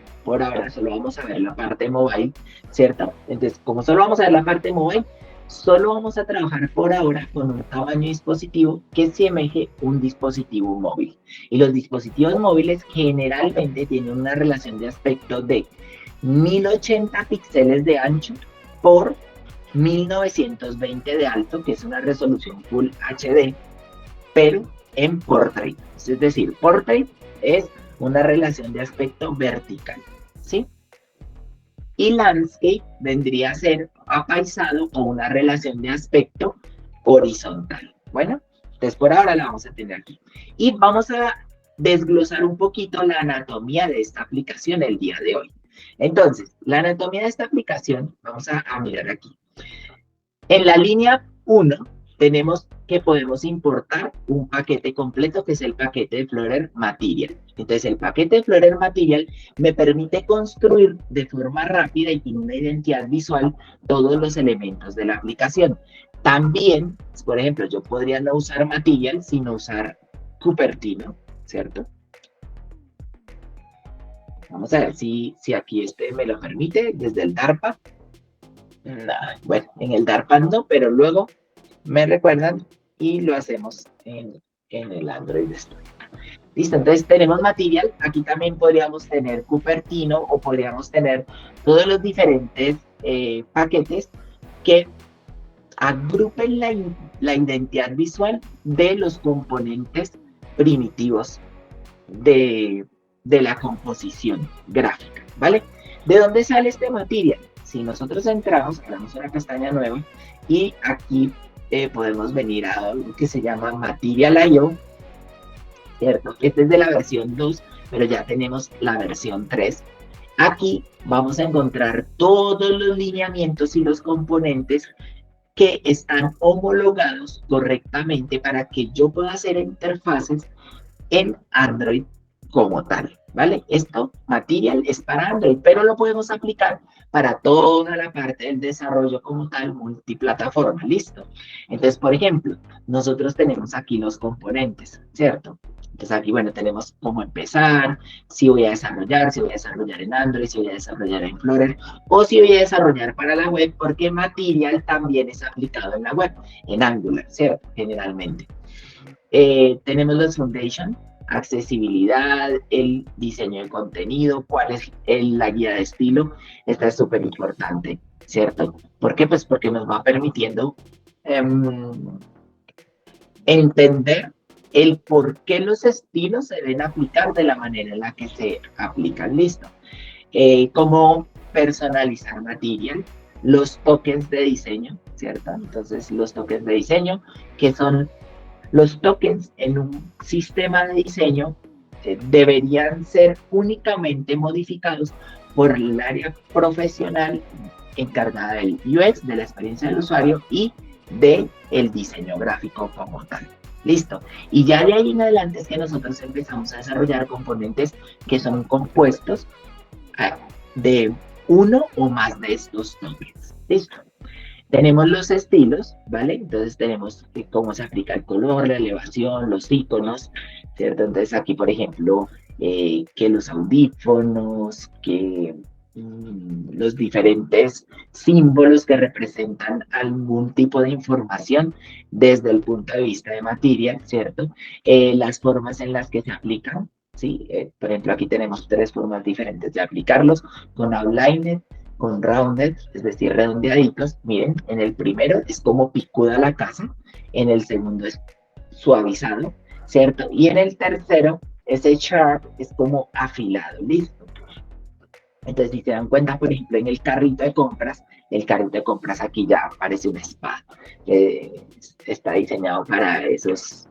solo vamos a ver la parte mobile, ¿cierto? Entonces, como solo vamos a ver la parte mobile, solo vamos a trabajar por ahora con un tamaño de dispositivo que semeje un dispositivo móvil. Y los dispositivos móviles generalmente tienen una relación de aspecto de 1080 píxeles de ancho por 1920 de alto, que es una resolución Full HD, pero en portrait. Es decir, portrait es una relación de aspecto vertical, ¿sí? Y landscape vendría a ser apaisado o una relación de aspecto horizontal. Bueno, entonces por ahora la vamos a tener aquí. Y vamos a desglosar un poquito la anatomía de esta aplicación el día de hoy. Entonces, la anatomía de esta aplicación, vamos a mirar aquí. En la línea 1 tenemos que podemos importar un paquete completo que es el paquete de Flutter Material. Entonces el paquete de Flutter Material me permite construir de forma rápida y con una identidad visual todos los elementos de la aplicación. También, por ejemplo, yo podría no usar Material sino usar Cupertino, ¿cierto? Vamos a ver si aquí me lo permite desde el DARPA. Bueno, en el DARPA no, pero luego me recuerdan y lo hacemos en el Android Studio. Listo, entonces tenemos Material, aquí también podríamos tener Cupertino o podríamos tener todos los diferentes paquetes que agrupen la identidad visual de los componentes primitivos de la composición gráfica, ¿vale? ¿De dónde sale este Material? Si nosotros entramos, creamos una pestaña nueva y aquí podemos venir a algo que se llama Material.io, ¿cierto? Este es de la versión 2, pero ya tenemos la versión 3. Aquí vamos a encontrar todos los lineamientos y los componentes que están homologados correctamente para que yo pueda hacer interfaces en Android como tal, ¿vale? Esto, Material, es para Android, pero lo podemos aplicar para toda la parte del desarrollo como tal, multiplataforma, ¿listo? Entonces, por ejemplo, nosotros tenemos aquí los componentes, ¿cierto? Entonces aquí, bueno, tenemos cómo empezar, si voy a desarrollar en Android, si voy a desarrollar en Flutter, o si voy a desarrollar para la web, porque Material también es aplicado en la web, en Angular, ¿cierto? Generalmente. Tenemos los Foundation, accesibilidad, el diseño de contenido, cuál es la guía de estilo. Esta es súper importante, ¿cierto? ¿Por qué? Pues porque nos va permitiendo entender el por qué los estilos se deben aplicar de la manera en la que se aplican. Listo. Cómo personalizar material, los tokens de diseño, ¿cierto? Entonces, los tokens de diseño, que son los tokens en un sistema de diseño, deberían ser únicamente modificados por el área profesional encargada del UX, de la experiencia del usuario y del diseño gráfico como tal. Listo. Y ya de ahí en adelante es que nosotros empezamos a desarrollar componentes que son compuestos de uno o más de estos tokens. Listo. Tenemos los estilos, ¿vale? Entonces tenemos cómo se aplica el color, la elevación, los iconos, ¿cierto? Entonces aquí, por ejemplo, que los audífonos, que los diferentes símbolos que representan algún tipo de información desde el punto de vista de materia, ¿cierto? Las formas en las que se aplican, ¿sí? Por ejemplo, aquí tenemos 3 formas diferentes de aplicarlos, con outlined, con rounded, es decir, redondeaditos. Miren, en el primero es como picuda la casa, en el segundo es suavizado, ¿cierto? Y en el tercero, ese sharp es como afilado, ¿listo? Entonces, si se dan cuenta, por ejemplo, en el carrito de compras aquí ya aparece una espada. Está diseñado para esos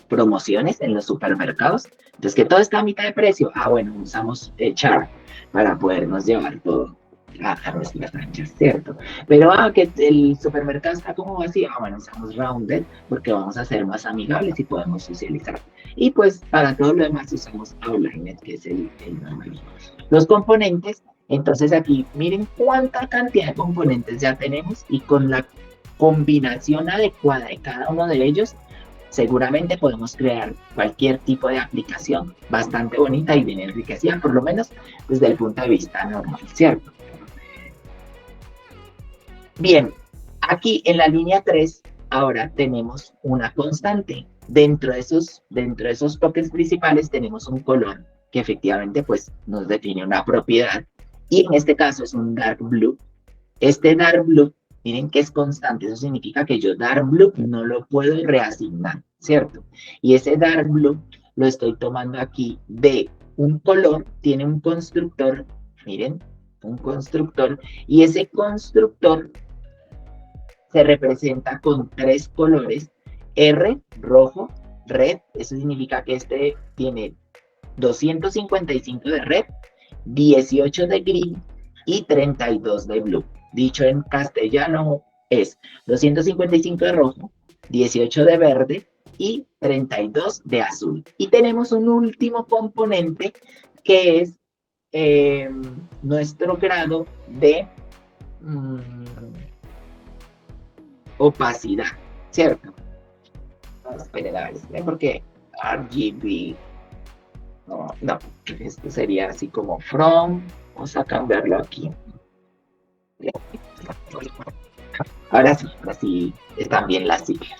promociones en los supermercados. Entonces, que todo está a mitad de precio. Ah, bueno, usamos sharp para podernos llevar todo a nuestras anchas, ¿cierto? Pero que el supermercado está como vacío, bueno, usamos rounded porque vamos a ser más amigables y podemos socializar. Y pues para todo lo demás usamos outlined, que es el normal. Los componentes, entonces aquí miren cuánta cantidad de componentes ya tenemos y con la combinación adecuada de cada uno de ellos, seguramente podemos crear cualquier tipo de aplicación bastante bonita y bien enriquecida, por lo menos desde el punto de vista normal, ¿cierto? Bien, aquí en la línea 3, ahora tenemos una constante. Dentro de esos tokens principales tenemos un color que efectivamente pues nos define una propiedad y en este caso es un dark blue. Este dark blue, miren que es constante, eso significa que yo dark blue no lo puedo reasignar, ¿cierto? Y ese dark blue lo estoy tomando aquí de un color, tiene un constructor, miren, un constructor, y ese constructor se representa con 3 colores, R, rojo, red, eso significa que este tiene 255 de red, 18 de green y 32 de blue. Dicho en castellano es 255 de rojo, 18 de verde y 32 de azul. Y tenemos un último componente que es nuestro grado de opacidad, ¿cierto? Esperen a ver, porque RGB, no, esto sería así como from, vamos a cambiarlo aquí. Ahora sí están bien las siglas.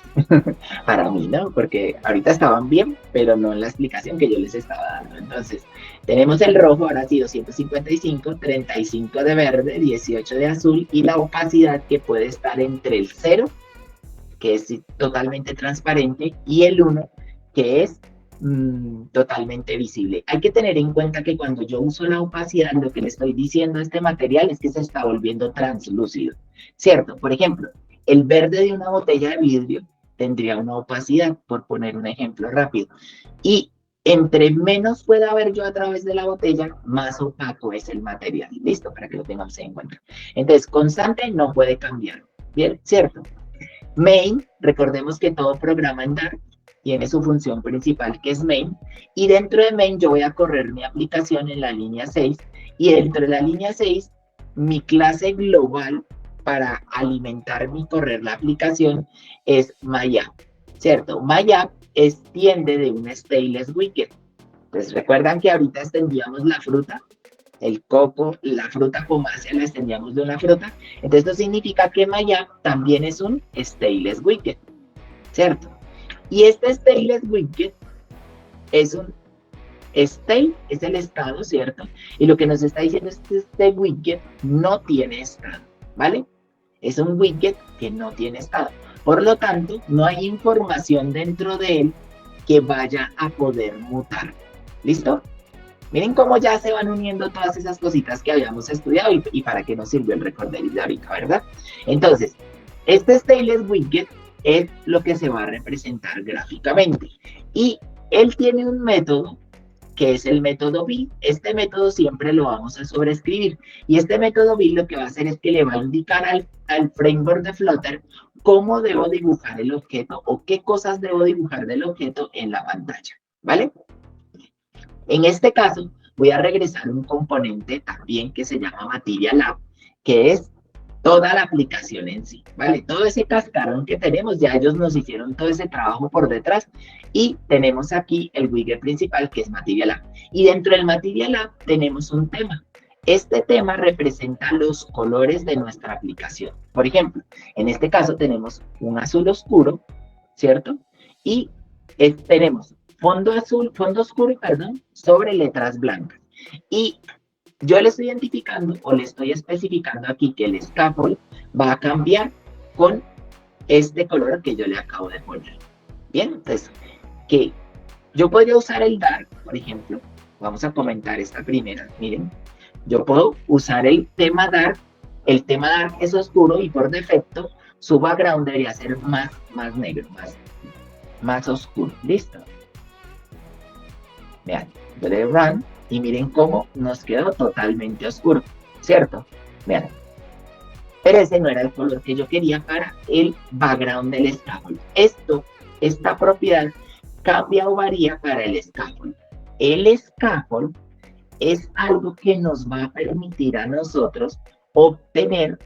Para mí, ¿no? Porque ahorita estaban bien, pero no en la explicación que yo les estaba dando. Entonces, tenemos el rojo, ahora sí, 255, 35 de verde, 18 de azul, y la opacidad que puede estar entre el 0, que es totalmente transparente, y el 1, que es totalmente visible. Hay que tener en cuenta que cuando yo uso la opacidad, lo que le estoy diciendo a este material es que se está volviendo translúcido, ¿cierto? Por ejemplo, el verde de una botella de vidrio tendría una opacidad, por poner un ejemplo rápido, y entre menos pueda ver yo a través de la botella, más opaco es el material. Listo, para que lo tengamos en cuenta. Entonces, constante no puede cambiar, ¿bien? ¿Cierto? Main, recordemos que todo programa en Dart tiene su función principal, que es main, y dentro de main yo voy a correr mi aplicación en la línea 6, y dentro de la línea 6, mi clase global para alimentar mi correr la aplicación es MyApp, ¿cierto? MyApp extiende de un stateless widget. Pues recuerdan que ahorita extendíamos la fruta, el coco, la fruta pomácea la extendíamos de una fruta, entonces esto significa que MyApp también es un stateless widget, ¿cierto? Y este stateless widget es un state, es el estado, ¿cierto? Y lo que nos está diciendo es que este widget no tiene estado, ¿vale? Es un widget que no tiene estado. Por lo tanto, no hay información dentro de él que vaya a poder mutar. ¿Listo? Miren cómo ya se van uniendo todas esas cositas que habíamos estudiado y para qué nos sirvió el recorder de ahorita, ¿verdad? Entonces, este stateless widget es lo que se va a representar gráficamente. Y él tiene un método que es el método build. Este método siempre lo vamos a sobreescribir. Y este método build lo que va a hacer es que le va a indicar al framework de Flutter cómo debo dibujar el objeto o qué cosas debo dibujar del objeto en la pantalla, ¿vale? En este caso, voy a regresar un componente también que se llama Material App, que es toda la aplicación en sí, ¿vale? Todo ese cascarón que tenemos, ya ellos nos hicieron todo ese trabajo por detrás y tenemos aquí el widget principal que es Material App. Y dentro del Material App tenemos un tema. Este tema representa los colores de nuestra aplicación. Por ejemplo, en este caso tenemos un azul oscuro, ¿cierto? Y tenemos fondo oscuro, sobre letras blancas. Y yo le estoy identificando o le estoy especificando aquí que el scaffold va a cambiar con este color que yo le acabo de poner. Bien, entonces, que yo podría usar el dark, por ejemplo. Vamos a comentar esta primera, miren. Yo puedo usar el tema dark es oscuro y por defecto su background debería ser más negro, más oscuro. ¿Listo? Vean, yo le doy run y miren cómo nos quedó totalmente oscuro, ¿cierto? Vean. Pero ese no era el color que yo quería para el background del scaffold. Esta propiedad cambia o varía para el scaffold. El scaffold es algo que nos va a permitir a nosotros obtener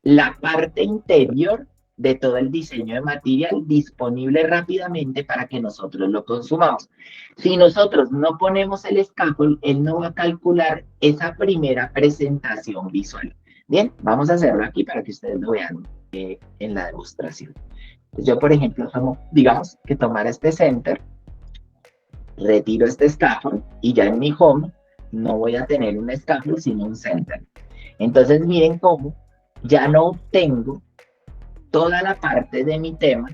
la parte interior de todo el diseño de material disponible rápidamente para que nosotros lo consumamos. Si nosotros no ponemos el scaffold, él no va a calcular esa primera presentación visual. Bien, vamos a hacerlo aquí para que ustedes lo vean en la demostración. Yo, por ejemplo, digamos que tomar este center, retiro este scaffold y ya en mi home no voy a tener un scaffold sino un center. Entonces miren cómo ya no obtengo toda la parte de mi tema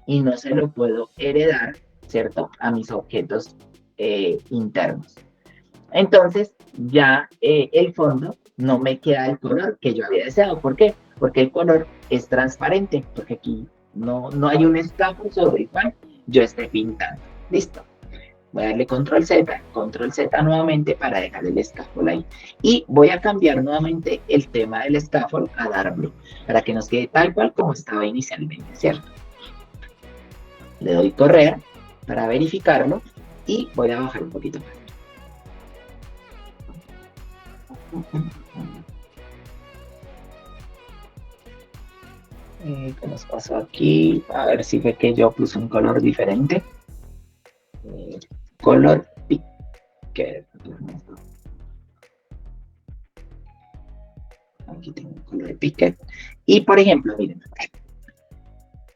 y no se lo puedo heredar, ¿cierto?, a mis objetos internos. Entonces ya el fondo no me queda el color que yo había deseado. ¿Por qué? Porque el color es transparente, porque aquí no hay un scaffold sobre el cual yo esté pintando. Listo. Voy a darle control Z nuevamente para dejar el scaffold ahí. Y voy a cambiar nuevamente el tema del scaffold a dark blue, para que nos quede tal cual como estaba inicialmente, ¿cierto? Le doy correr para verificarlo y voy a bajar un poquito más. ¿Qué nos pasó aquí? A ver si fue que yo puse un color diferente. Color picker. Aquí tengo un color picker. Y por ejemplo, miren,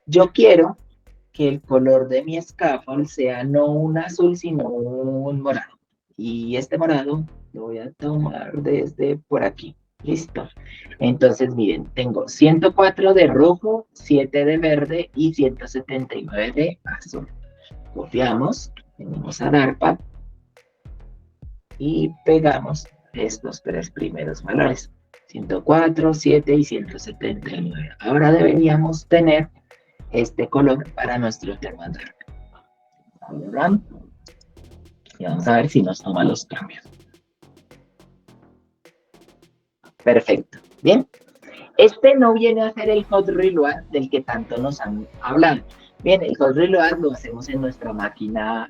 yo quiero que el color de mi scaffold sea no un azul, sino un morado. Y este morado lo voy a tomar desde por aquí. Listo. Entonces, miren, tengo 104 de rojo, 7 de verde y 179 de azul. Copiamos, venimos a Darkpad y pegamos estos tres primeros valores, 104, 7 y 179. Ahora deberíamos tener este color para nuestro tema Dark. Run. Y vamos a ver si nos toma los cambios. Perfecto. Bien. Este no viene a ser el hot reload del que tanto nos han hablado. Bien, el hot reload lo hacemos en nuestra máquina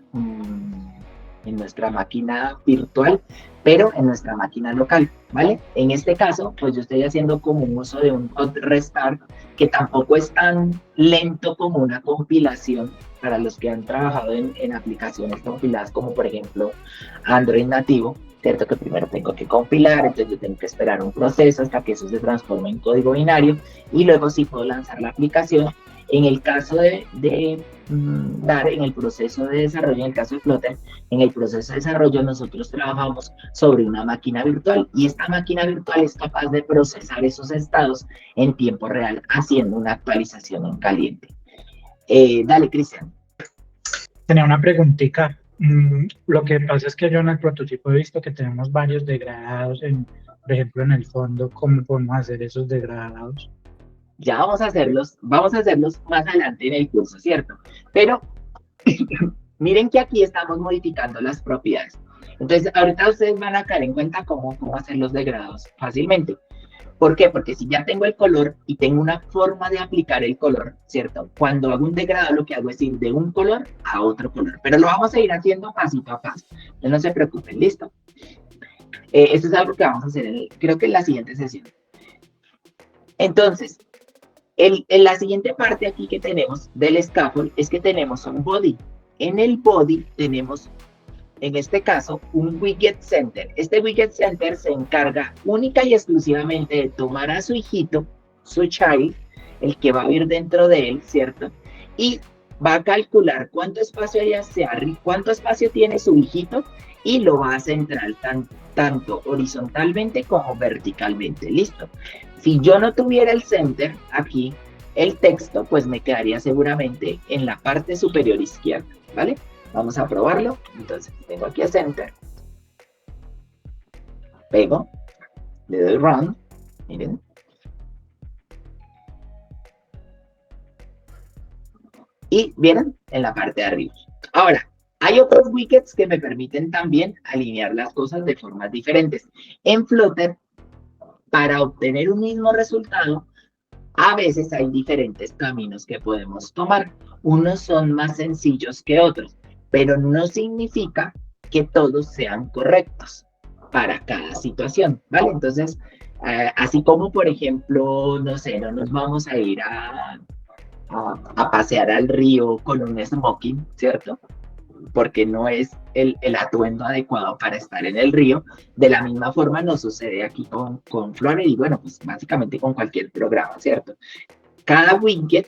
virtual, pero en nuestra máquina local, ¿vale? En este caso, pues yo estoy haciendo como un uso de un hot restart que tampoco es tan lento como una compilación para los que han trabajado en aplicaciones compiladas como por ejemplo Android nativo, ¿cierto? Que primero tengo que compilar, entonces yo tengo que esperar un proceso hasta que eso se transforme en código binario y luego sí puedo lanzar la aplicación En el caso de Dart, en el proceso de desarrollo, en el caso de Flutter, en el proceso de desarrollo nosotros trabajamos sobre una máquina virtual y esta máquina virtual es capaz de procesar esos estados en tiempo real, haciendo una actualización en caliente. Dale, Cristian. Tenía una preguntita. Lo que pasa es que yo en el prototipo he visto que tenemos varios degradados, por ejemplo, en el fondo. ¿Cómo podemos hacer esos degradados? Ya vamos a hacerlos más adelante en el curso, ¿cierto? Pero miren que aquí estamos modificando las propiedades. Entonces, ahorita ustedes van a caer en cuenta cómo hacer los degradados fácilmente. ¿Por qué? Porque si ya tengo el color y tengo una forma de aplicar el color, ¿cierto? Cuando hago un degradado lo que hago es ir de un color a otro color, pero lo vamos a ir haciendo pasito a paso. Entonces, no se preocupen, ¿listo? Esto es algo que vamos a hacer, creo que en la siguiente sesión. Entonces, en la siguiente parte aquí que tenemos del scaffold es que tenemos un body. En el body tenemos, en este caso, un widget center. Este widget center se encarga única y exclusivamente de tomar a su hijito, su child, el que va a ir dentro de él, ¿cierto? Y va a calcular cuánto espacio hay hacia arriba, cuánto espacio tiene su hijito y lo va a centrar tanto horizontalmente como verticalmente. ¿Listo? Si yo no tuviera el center aquí, el texto pues me quedaría seguramente en la parte superior izquierda, ¿vale? Vamos a probarlo. Entonces tengo aquí a center, pego, le doy run, miren, y vienen en la parte de arriba. Ahora, hay otros widgets que me permiten también alinear las cosas de formas diferentes. En Flutter, para obtener un mismo resultado, a veces hay diferentes caminos que podemos tomar. Unos son más sencillos que otros, pero no significa que todos sean correctos para cada situación, ¿vale? Entonces, así como, por ejemplo, no sé, no nos vamos a ir a pasear al río con un smoking, ¿cierto? Porque no es el atuendo adecuado para estar en el río. De la misma forma nos sucede aquí con Flutter y bueno, pues básicamente con cualquier programa, ¿cierto? Cada widget,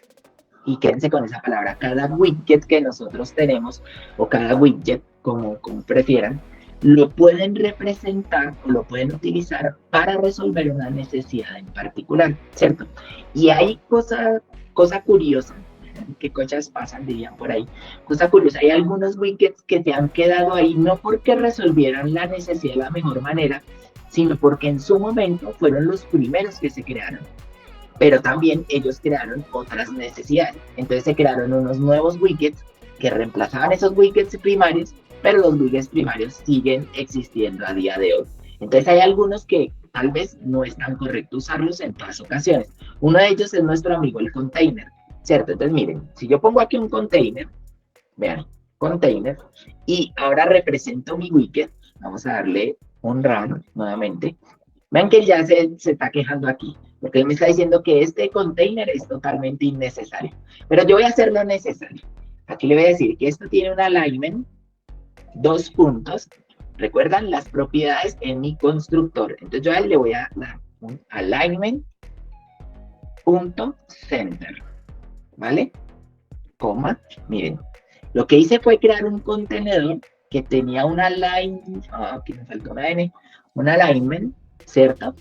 y quédense con esa palabra, cada widget que nosotros tenemos, o cada widget, como prefieran, lo pueden representar o lo pueden utilizar para resolver una necesidad en particular, ¿cierto? Y hay cosa curiosa, qué cosas pasan, dirían por ahí. Cosa curiosa, hay algunos widgets que se han quedado ahí no porque resolvieran la necesidad de la mejor manera, sino porque en su momento fueron los primeros que se crearon. Pero también ellos crearon otras necesidades. Entonces se crearon unos nuevos widgets que reemplazaban esos widgets primarios, pero los widgets primarios siguen existiendo a día de hoy. Entonces hay algunos que tal vez no es tan correcto usarlos en todas ocasiones. Uno de ellos es nuestro amigo el container, ¿cierto? Entonces miren, si yo pongo aquí un container, vean, container, y ahora represento mi widget, vamos a darle un run nuevamente, vean que ya se está quejando aquí, porque él me está diciendo que este container es totalmente innecesario, pero yo voy a hacerlo necesario. Aquí le voy a decir que esto tiene un alignment, 2 puntos, recuerdan las propiedades en mi constructor, entonces yo a él le voy a dar un alignment, punto center, ¿vale? Coma, miren, lo que hice fue crear un contenedor que tenía un alignment, aquí me faltó una N, un alignment, ¿cierto?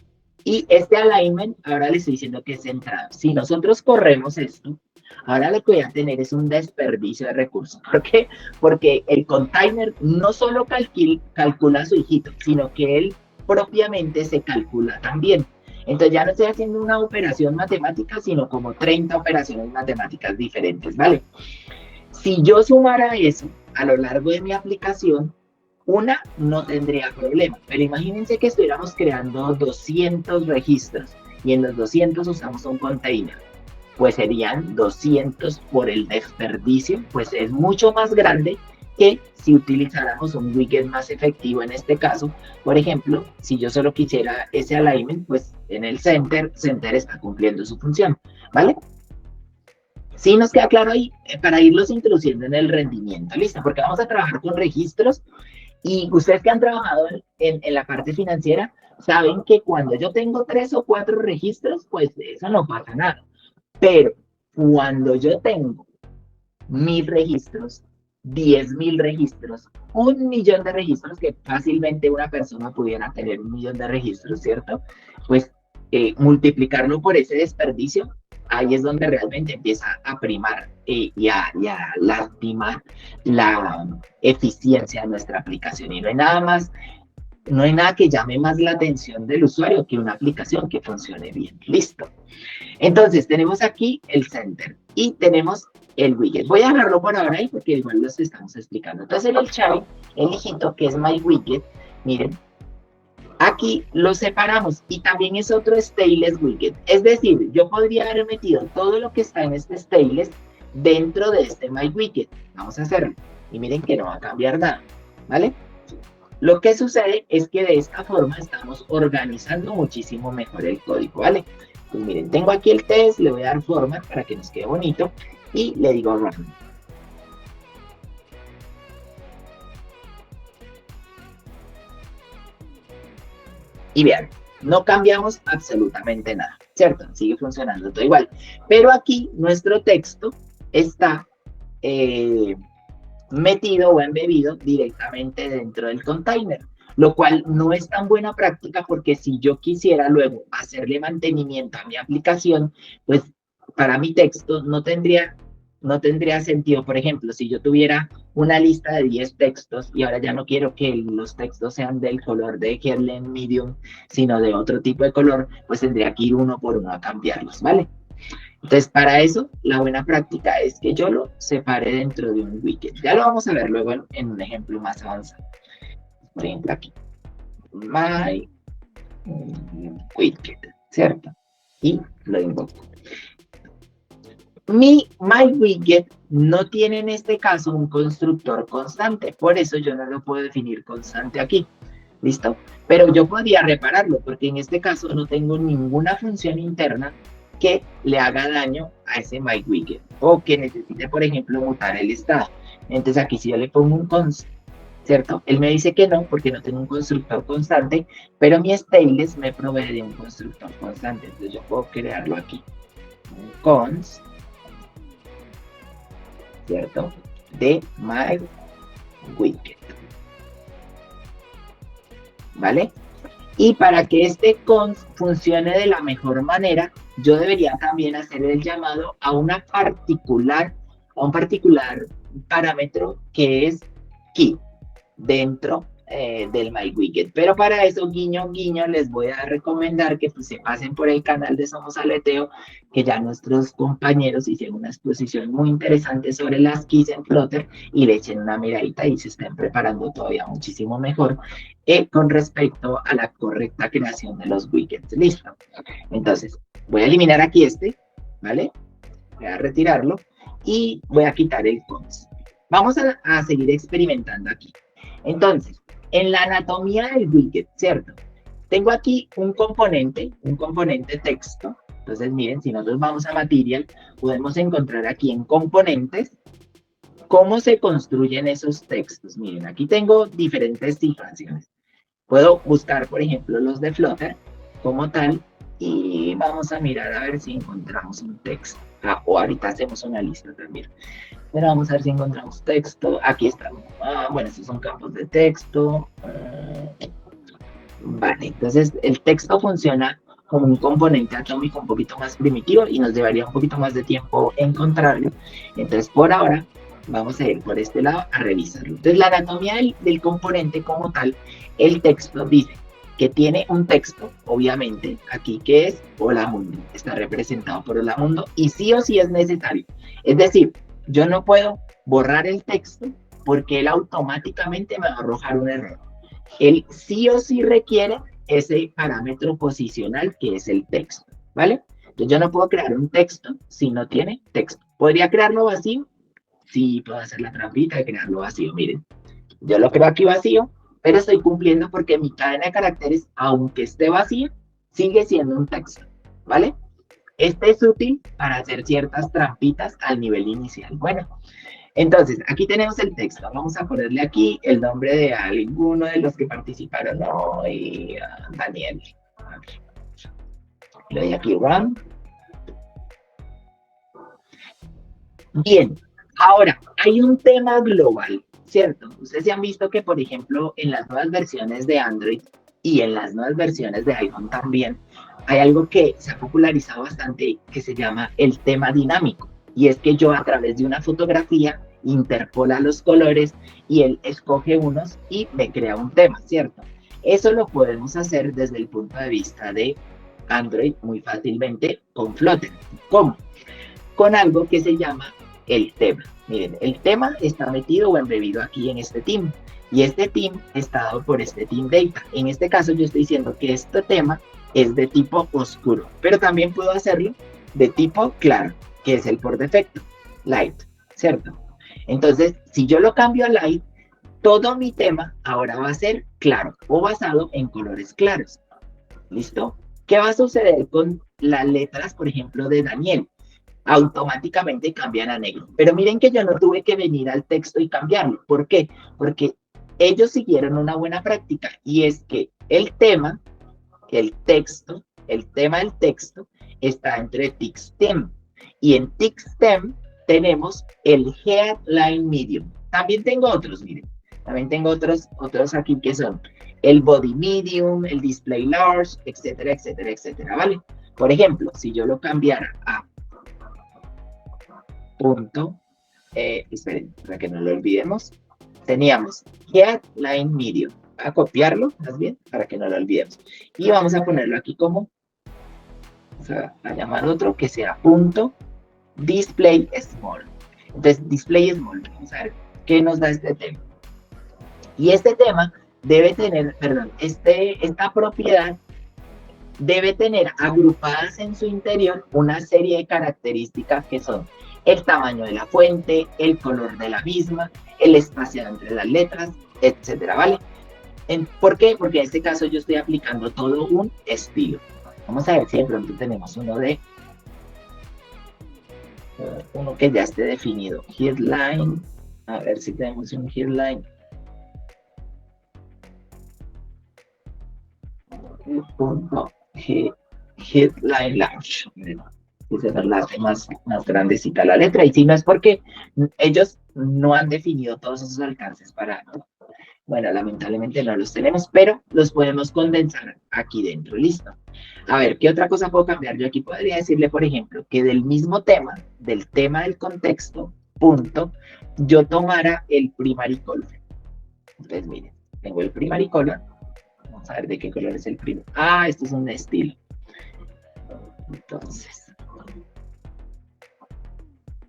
Y este alignment, ahora le estoy diciendo que es centrado. Si nosotros corremos esto, ahora lo que voy a tener es un desperdicio de recursos. ¿Por qué? Porque el container no solo calcula a su hijito, sino que él propiamente se calcula también. Entonces ya no estoy haciendo una operación matemática, sino como 30 operaciones matemáticas diferentes, ¿vale? Si yo sumara eso a lo largo de mi aplicación, una no tendría problema, pero imagínense que estuviéramos creando 200 registros y en los 200 usamos un container, pues serían 200 por el desperdicio, pues es mucho más grande que si utilizáramos un widget más efectivo en este caso. Por ejemplo, si yo solo quisiera ese alignment, pues en el center está cumpliendo su función, ¿vale? Sí nos queda claro ahí para irlos introduciendo en el rendimiento, ¿listo? Porque vamos a trabajar con registros y ustedes que han trabajado en la parte financiera saben que cuando yo tengo 3 o 4 registros, pues eso no pasa nada. Pero cuando yo tengo 1000 registros, 10.000 registros, 1.000.000 de registros, que fácilmente una persona pudiera tener 1.000.000 de registros, ¿cierto? Pues multiplicarlo por ese desperdicio, ahí es donde realmente empieza a primar y a lastimar la eficiencia de nuestra aplicación. Y no hay nada que llame más la atención del usuario que una aplicación que funcione bien. Listo. Entonces, tenemos aquí el center y tenemos el widget. Voy a dejarlo por ahora ahí porque igual los estamos explicando. Entonces, en el child, el hijito que es my widget, miren, aquí lo separamos y también es otro stateless widget. Es decir, yo podría haber metido todo lo que está en este stateless dentro de este my widget. Vamos a hacerlo. Y miren que no va a cambiar nada, ¿vale? Lo que sucede es que de esta forma estamos organizando muchísimo mejor el código, ¿vale? Pues miren, tengo aquí el test, le voy a dar format para que nos quede bonito y le digo run. Y vean, no cambiamos absolutamente nada, ¿cierto? Sigue funcionando todo igual. Pero aquí nuestro texto está metido o embebido directamente dentro del container, lo cual no es tan buena práctica porque si yo quisiera luego hacerle mantenimiento a mi aplicación, pues para mi texto no tendría sentido. Por ejemplo, si yo tuviera una lista de 10 textos y ahora ya no quiero que los textos sean del color de Headland Medium, sino de otro tipo de color, pues tendría que ir uno por uno a cambiarlos, ¿vale? Entonces, para eso, la buena práctica es que yo lo separe dentro de un widget. Ya lo vamos a ver luego en un ejemplo más avanzado. Por ejemplo, aquí. My widget, ¿cierto? Y lo invoco. My widget no tiene en este caso un constructor constante, por eso yo no lo puedo definir constante aquí. ¿Listo? Pero yo podría repararlo, porque en este caso no tengo ninguna función interna que le haga daño a ese my widget, o que necesite, por ejemplo, mutar el estado. Entonces aquí si yo le pongo un const, ¿cierto? Él me dice que no, porque no tengo un constructor constante, pero mi stateless me provee de un constructor constante. Entonces yo puedo crearlo aquí. Un const, ¿cierto? De my widget. ¿Vale? Y para que este const funcione de la mejor manera, yo debería también hacer el llamado a un particular parámetro que es key dentro del MyWidget. Pero para eso, guiño, guiño, les voy a recomendar que pues, se pasen por el canal de Somos Aleteo, que ya nuestros compañeros hicieron una exposición muy interesante sobre las keys en Flutter y le echen una miradita y se estén preparando todavía muchísimo mejor con respecto a la correcta creación de los widgets. Listo. Entonces, voy a eliminar aquí ¿vale? Voy a retirarlo y voy a quitar el const. Vamos a seguir experimentando aquí. Entonces, en la anatomía del widget, ¿cierto? Tengo aquí un componente texto. Entonces, miren, si nosotros vamos a Material, podemos encontrar aquí en componentes cómo se construyen esos textos. Miren, aquí tengo diferentes cifraciones. Puedo buscar, por ejemplo, los de Flutter como tal y vamos a mirar a ver si encontramos un texto. O ahorita hacemos una lista también. Pero vamos a ver si encontramos texto. Aquí está. Bueno, estos son campos de texto. Vale, entonces el texto funciona como un componente atómico un poquito más primitivo y nos llevaría un poquito más de tiempo encontrarlo. Entonces, por ahora, vamos a ir por este lado a revisarlo. Entonces, la anatomía del componente como tal, el texto dice que tiene un texto, obviamente, aquí que es Hola Mundo. Está representado por Hola Mundo y sí o sí es necesario. Es decir, yo no puedo borrar el texto porque él automáticamente me va a arrojar un error. Él sí o sí requiere ese parámetro posicional que es el texto, ¿vale? Entonces yo no puedo crear un texto si no tiene texto. ¿Podría crearlo vacío? Sí, puedo hacer la trampita de crearlo vacío, miren. Yo lo creo aquí vacío, pero estoy cumpliendo porque mi cadena de caracteres, aunque esté vacía, sigue siendo un texto, ¿vale? Este es útil para hacer ciertas trampitas al nivel inicial. Bueno, entonces, aquí tenemos el texto. Vamos a ponerle aquí el nombre de alguno de los que participaron hoy, Daniel. Le doy aquí run. Bien, ahora, hay un tema global, ¿cierto? Ustedes ya han visto que, por ejemplo, en las nuevas versiones de Android y en las nuevas versiones de iPhone también, hay algo que se ha popularizado bastante que se llama el tema dinámico. Y es que yo a través de una fotografía interpola los colores y él escoge unos y me crea un tema, ¿cierto? Eso lo podemos hacer desde el punto de vista de Android muy fácilmente con Flutter. ¿Cómo? Con algo que se llama el tema. Miren, el tema está metido o embebido aquí en este team. Y este team está dado por este team data. En este caso yo estoy diciendo que este tema es de tipo oscuro. Pero también puedo hacerlo de tipo claro, que es el por defecto, light, ¿cierto? Entonces, si yo lo cambio a light, todo mi tema ahora va a ser claro o basado en colores claros. ¿Listo? ¿Qué va a suceder con las letras, por ejemplo, de Daniel? Automáticamente cambian a negro. Pero miren que yo no tuve que venir al texto y cambiarlo. ¿Por qué? Porque ellos siguieron una buena práctica y es que el tema, el texto, el tema del texto está entre TXTEM y en TXTEM tenemos el headline medium. También tengo otros, miren. También tengo otros aquí que son el body medium, el display large, etcétera, etcétera, etcétera, ¿vale? Por ejemplo, si yo lo cambiara a punto, esperen, para que no lo olvidemos, teníamos headline medium. A copiarlo, más bien, para que no lo olvidemos. Y vamos a ponerlo aquí como, vamos a llamar otro que sea punto display small. Entonces, display small, vamos a ver qué nos da este tema. Y este tema debe tener, perdón, esta propiedad debe tener agrupadas en su interior una serie de características que son el tamaño de la fuente, el color de la misma, el espacio entre las letras, etcétera, ¿vale? ¿Por qué? Porque en este caso yo estoy aplicando todo un estilo. Vamos a ver si de pronto tenemos uno que ya esté definido. Headline, a ver si tenemos un headline. Headline large. Se la hace más grandecita la letra. Y si no es porque ellos no han definido todos esos alcances para... Bueno, lamentablemente no los tenemos, pero los podemos condensar aquí dentro. Listo. A ver, ¿qué otra cosa puedo cambiar? Yo aquí podría decirle, por ejemplo, que del mismo tema, del tema del contexto, punto, yo tomara el primary color. Entonces, miren, tengo el primary color. Vamos a ver de qué color es el primero. Ah, esto es un estilo. Entonces,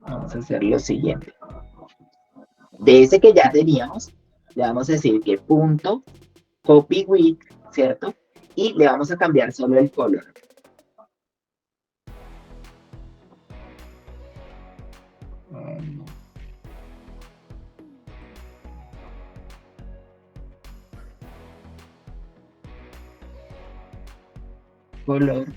vamos a hacer lo siguiente. De ese que ya teníamos, le vamos a decir que punto copy with, ¿cierto? Y le vamos a cambiar solo el color. Color.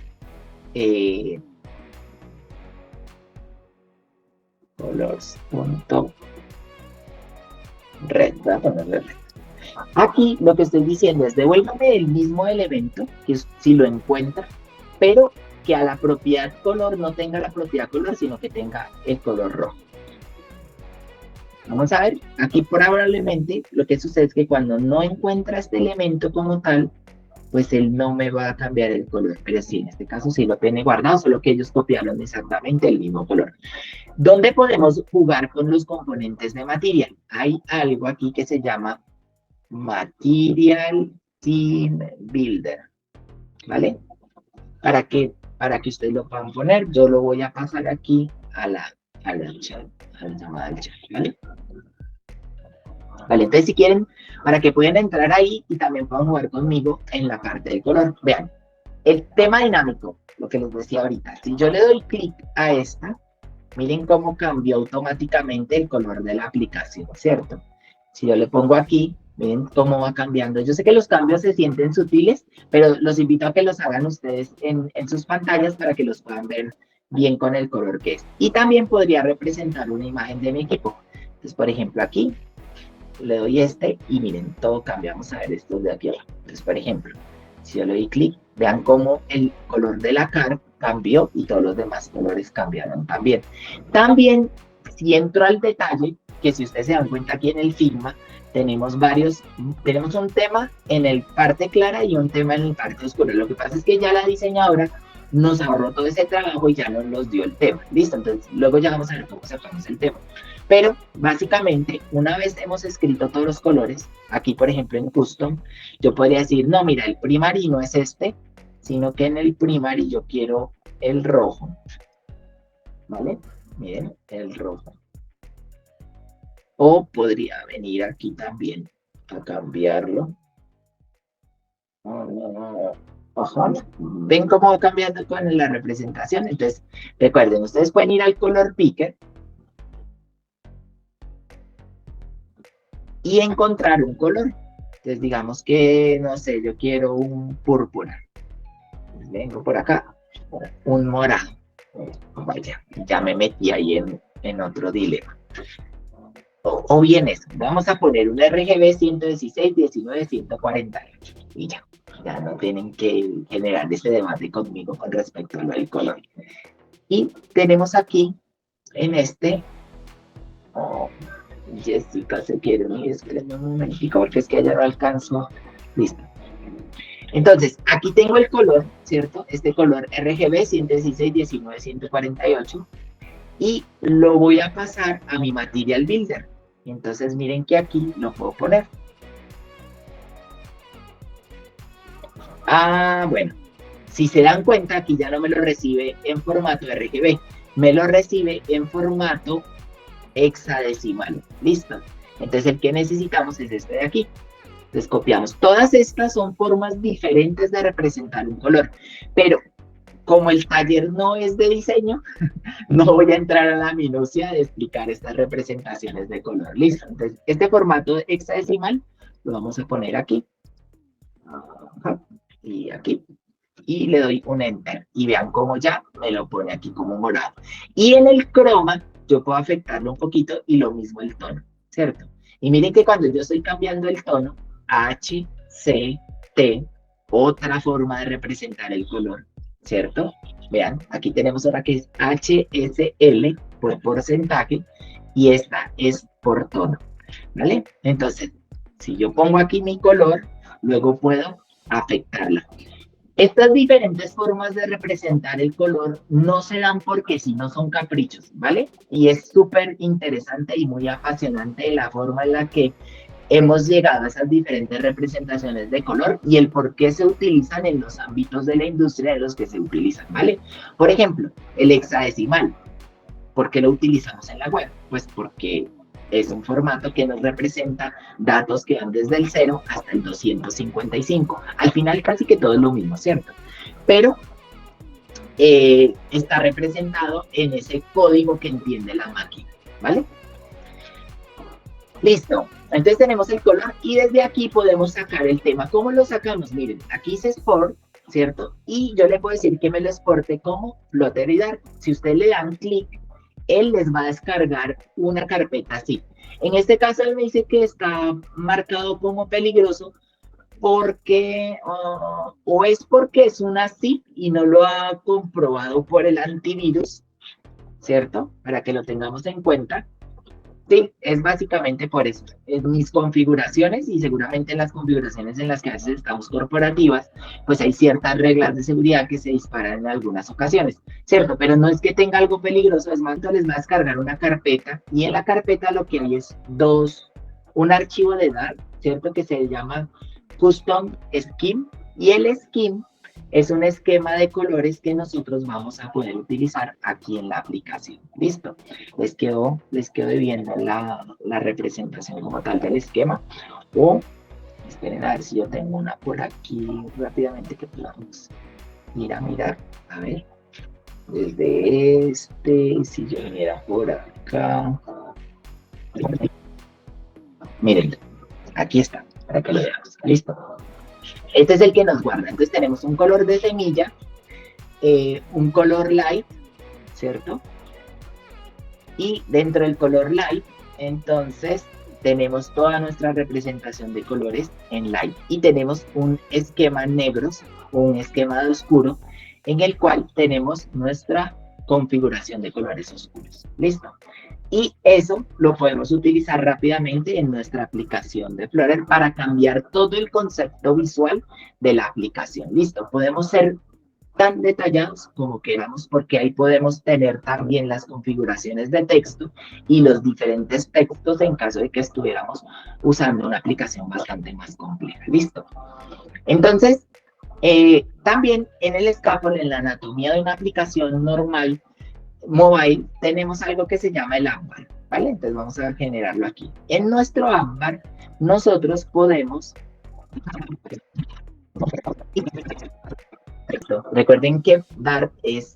Colors.red, voy a ponerle red. Aquí lo que estoy diciendo es devuélvame el mismo elemento, que es, si lo encuentra, pero que a la propiedad color no tenga la propiedad color, sino que tenga el color rojo. Vamos a ver, aquí probablemente lo que sucede es que cuando no encuentra este elemento como tal, pues él no me va a cambiar el color, pero sí, en este caso sí lo tiene guardado, solo que ellos copiaron exactamente el mismo color. ¿Dónde podemos jugar con los componentes de Material? Hay algo aquí que se llama Material Theme Builder, ¿vale? Para que ustedes lo puedan poner, yo lo voy a pasar aquí a la llamada del chat, ¿vale? Vale, entonces si quieren, para que puedan entrar ahí y también puedan jugar conmigo en la parte del color. Vean, el tema dinámico, lo que les decía ahorita, si yo le doy clic a esta, miren cómo cambió automáticamente el color de la aplicación, ¿cierto? Si yo le pongo aquí, miren cómo va cambiando. Yo sé que los cambios se sienten sutiles, pero los invito a que los hagan ustedes en sus pantallas para que los puedan ver bien con el color que es. Y también podría representar una imagen de mi equipo. Entonces, por ejemplo, aquí le doy y miren, todo cambia. Vamos a ver esto de aquí abajo. Entonces, por ejemplo, si yo le doy clic, vean cómo el color de la cara cambió y todos los demás colores cambiaron también. También si entro al detalle, que si ustedes se dan cuenta aquí en el Figma, tenemos un tema en el parte clara y un tema en el parte oscuro. Lo que pasa es que ya la diseñadora nos ahorró todo ese trabajo y ya no nos dio el tema. Listo, entonces luego ya vamos a ver cómo sacamos el tema. Pero básicamente, una vez hemos escrito todos los colores, aquí por ejemplo en Custom, yo podría decir, no, mira, el primary no es este, sino que en el primary yo quiero el rojo. ¿Vale? Miren, el rojo. O podría venir aquí también a cambiarlo. Ajá. ¿Ven cómo va cambiando con la representación? Entonces, recuerden, ustedes pueden ir al color picker y encontrar un color. Entonces, digamos que, no sé, yo quiero un púrpura. Vengo por acá, un morado. Vaya, ya me metí ahí en otro dilema. O bien eso, vamos a poner un RGB 116, 19, 148 y ya no tienen que generar ese debate conmigo con respecto al color. Y tenemos aquí en este, Jessica se quiere unir, espérenme un momentico porque es que ya no alcanzo, listo. Entonces, aquí tengo el color, ¿cierto? Este color RGB 116, 19, 148 y lo voy a pasar a mi Material Builder. Entonces miren que aquí lo puedo poner. Bueno, si se dan cuenta, aquí ya no me lo recibe en formato RGB, me lo recibe en formato hexadecimal. Listo. Entonces el que necesitamos es este de aquí. Entonces copiamos. Todas estas son formas diferentes de representar un color, pero como el taller no es de diseño, no voy a entrar a la minucia de explicar estas representaciones de color. Listo. Entonces, este formato hexadecimal lo vamos a poner aquí. Y aquí. Y le doy un Enter. Y vean cómo ya me lo pone aquí como morado. Y en el croma, yo puedo afectarlo un poquito y lo mismo el tono, ¿cierto? Y miren que cuando yo estoy cambiando el tono, H, C, T, otra forma de representar el color, ¿cierto? Vean, aquí tenemos ahora que es HSL por porcentaje y esta es por tono, ¿vale? Entonces, si yo pongo aquí mi color, luego puedo afectarlo. Estas diferentes formas de representar el color no se dan porque si no son caprichos, ¿vale? Y es súper interesante y muy apasionante la forma en la que hemos llegado a esas diferentes representaciones de color y el por qué se utilizan en los ámbitos de la industria en los que se utilizan, ¿vale? Por ejemplo, el hexadecimal. ¿Por qué lo utilizamos en la web? Pues porque es un formato que nos representa datos que van desde el 0 hasta el 255. Al final casi que todo es lo mismo, ¿cierto? Pero está representado en ese código que entiende la máquina, ¿vale? Listo. Entonces tenemos el color y desde aquí podemos sacar el tema. ¿Cómo lo sacamos? Miren, aquí dice Export, ¿cierto? Y yo le puedo decir que me lo exporte como Flutter y Dart. Si ustedes le dan clic, él les va a descargar una carpeta así. En este caso él me dice que está marcado como peligroso porque o es porque es una zip y no lo ha comprobado por el antivirus, ¿cierto? Para que lo tengamos en cuenta. Sí, es básicamente por eso. En mis configuraciones y seguramente en las configuraciones en las que a veces estamos corporativas, pues hay ciertas reglas de seguridad que se disparan en algunas ocasiones, ¿cierto? Pero no es que tenga algo peligroso, es más, les va a descargar una carpeta y en la carpeta lo que hay es un archivo de Dart, ¿cierto? Que se llama Custom Scheme y el Scheme es un esquema de colores que nosotros vamos a poder utilizar aquí en la aplicación. ¿Listo? Les quedó viendo la representación como tal del esquema. O, esperen a ver si yo tengo una por aquí rápidamente que podamos ir a mirar. A ver. Desde si yo viniera por acá. Miren, aquí está, para que lo veamos. ¿Listo? Este es el que nos guarda. Entonces tenemos un color de semilla, un color light, ¿cierto? Y dentro del color light, entonces tenemos toda nuestra representación de colores en light. Y tenemos un esquema negros o un esquema de oscuro en el cual tenemos nuestra configuración de colores oscuros. ¿Listo? Y eso lo podemos utilizar rápidamente en nuestra aplicación de Explorer para cambiar todo el concepto visual de la aplicación. Listo, podemos ser tan detallados como queramos, porque ahí podemos tener también las configuraciones de texto y los diferentes textos en caso de que estuviéramos usando una aplicación bastante más compleja. Listo. Entonces, también en el scaffold, en la anatomía de una aplicación normal mobile, tenemos algo que se llama el app bar, ¿vale? Entonces vamos a generarlo aquí. En nuestro app bar, nosotros podemos... Recuerden que Dart es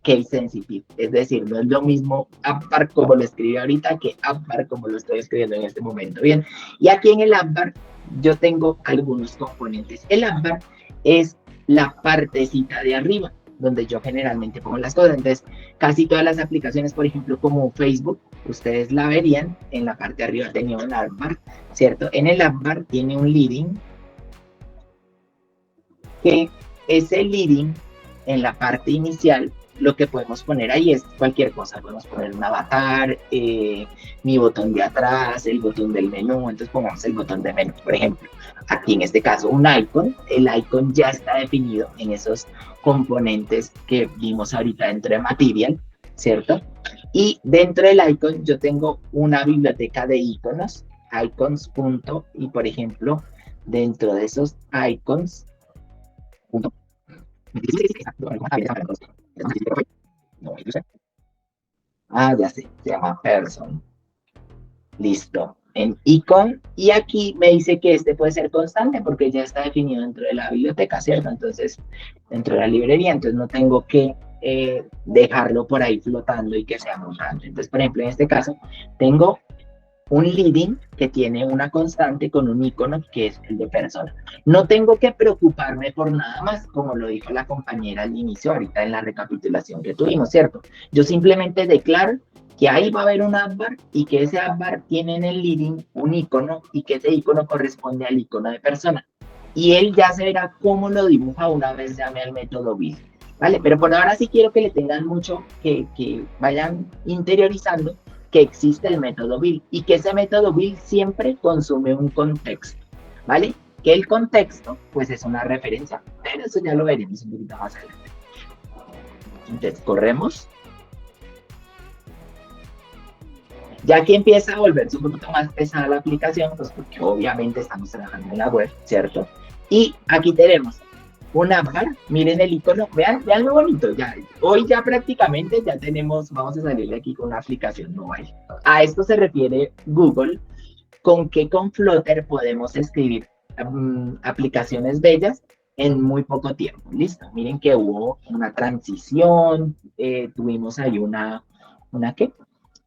case sensitive, es decir, no es lo mismo AppBar como lo escribí ahorita que AppBar como lo estoy escribiendo en este momento. Bien, y aquí en el AppBar yo tengo algunos componentes. El AppBar es la partecita de arriba, donde yo generalmente pongo las cosas. Entonces, casi todas las aplicaciones, por ejemplo, como Facebook, ustedes la verían, en la parte de arriba tenía un AppBar, ¿cierto? En el AppBar tiene un leading, que ese leading, en la parte inicial, lo que podemos poner ahí es cualquier cosa. Podemos poner un avatar, mi botón de atrás, el botón del menú. Entonces pongamos el botón de menú, por ejemplo. Aquí en este caso un icon. El icon ya está definido en esos componentes que vimos ahorita dentro de Material, ¿cierto? Y dentro del icon yo tengo una biblioteca de iconos, icons. Y por ejemplo, dentro de esos icons, ya sé, se llama person. Listo. En icon, y aquí me dice que este puede ser constante porque ya está definido dentro de la biblioteca, ¿cierto? Entonces, dentro de la librería, entonces no tengo que dejarlo por ahí flotando y que sea muy grande. Entonces, por ejemplo, en este caso, tengo un leading que tiene una constante con un icono que es el de persona. No tengo que preocuparme por nada más, como lo dijo la compañera al inicio, ahorita en la recapitulación que tuvimos, ¿cierto? Yo simplemente declaro que ahí va a haber un appbar y que ese appbar tiene en el leading un icono y que ese icono corresponde al icono de persona. Y él ya se verá cómo lo dibuja una vez llame al método build, ¿vale? Pero por ahora sí quiero que le tengan mucho, que vayan interiorizando que existe el método build y que ese método build siempre consume un contexto, ¿vale? Que el contexto, pues es una referencia, pero eso ya lo veremos un poquito más adelante. Entonces, corremos. Ya aquí empieza a volverse un poquito más pesada la aplicación, pues porque obviamente estamos trabajando en la web, ¿cierto? Y aquí tenemos un appbar, miren el icono, vean lo bonito, ya, hoy ya prácticamente ya tenemos, vamos a salir de aquí con una aplicación mobile. A esto se refiere Google, con que con Flutter podemos escribir aplicaciones bellas en muy poco tiempo, listo, miren que hubo una transición, tuvimos ahí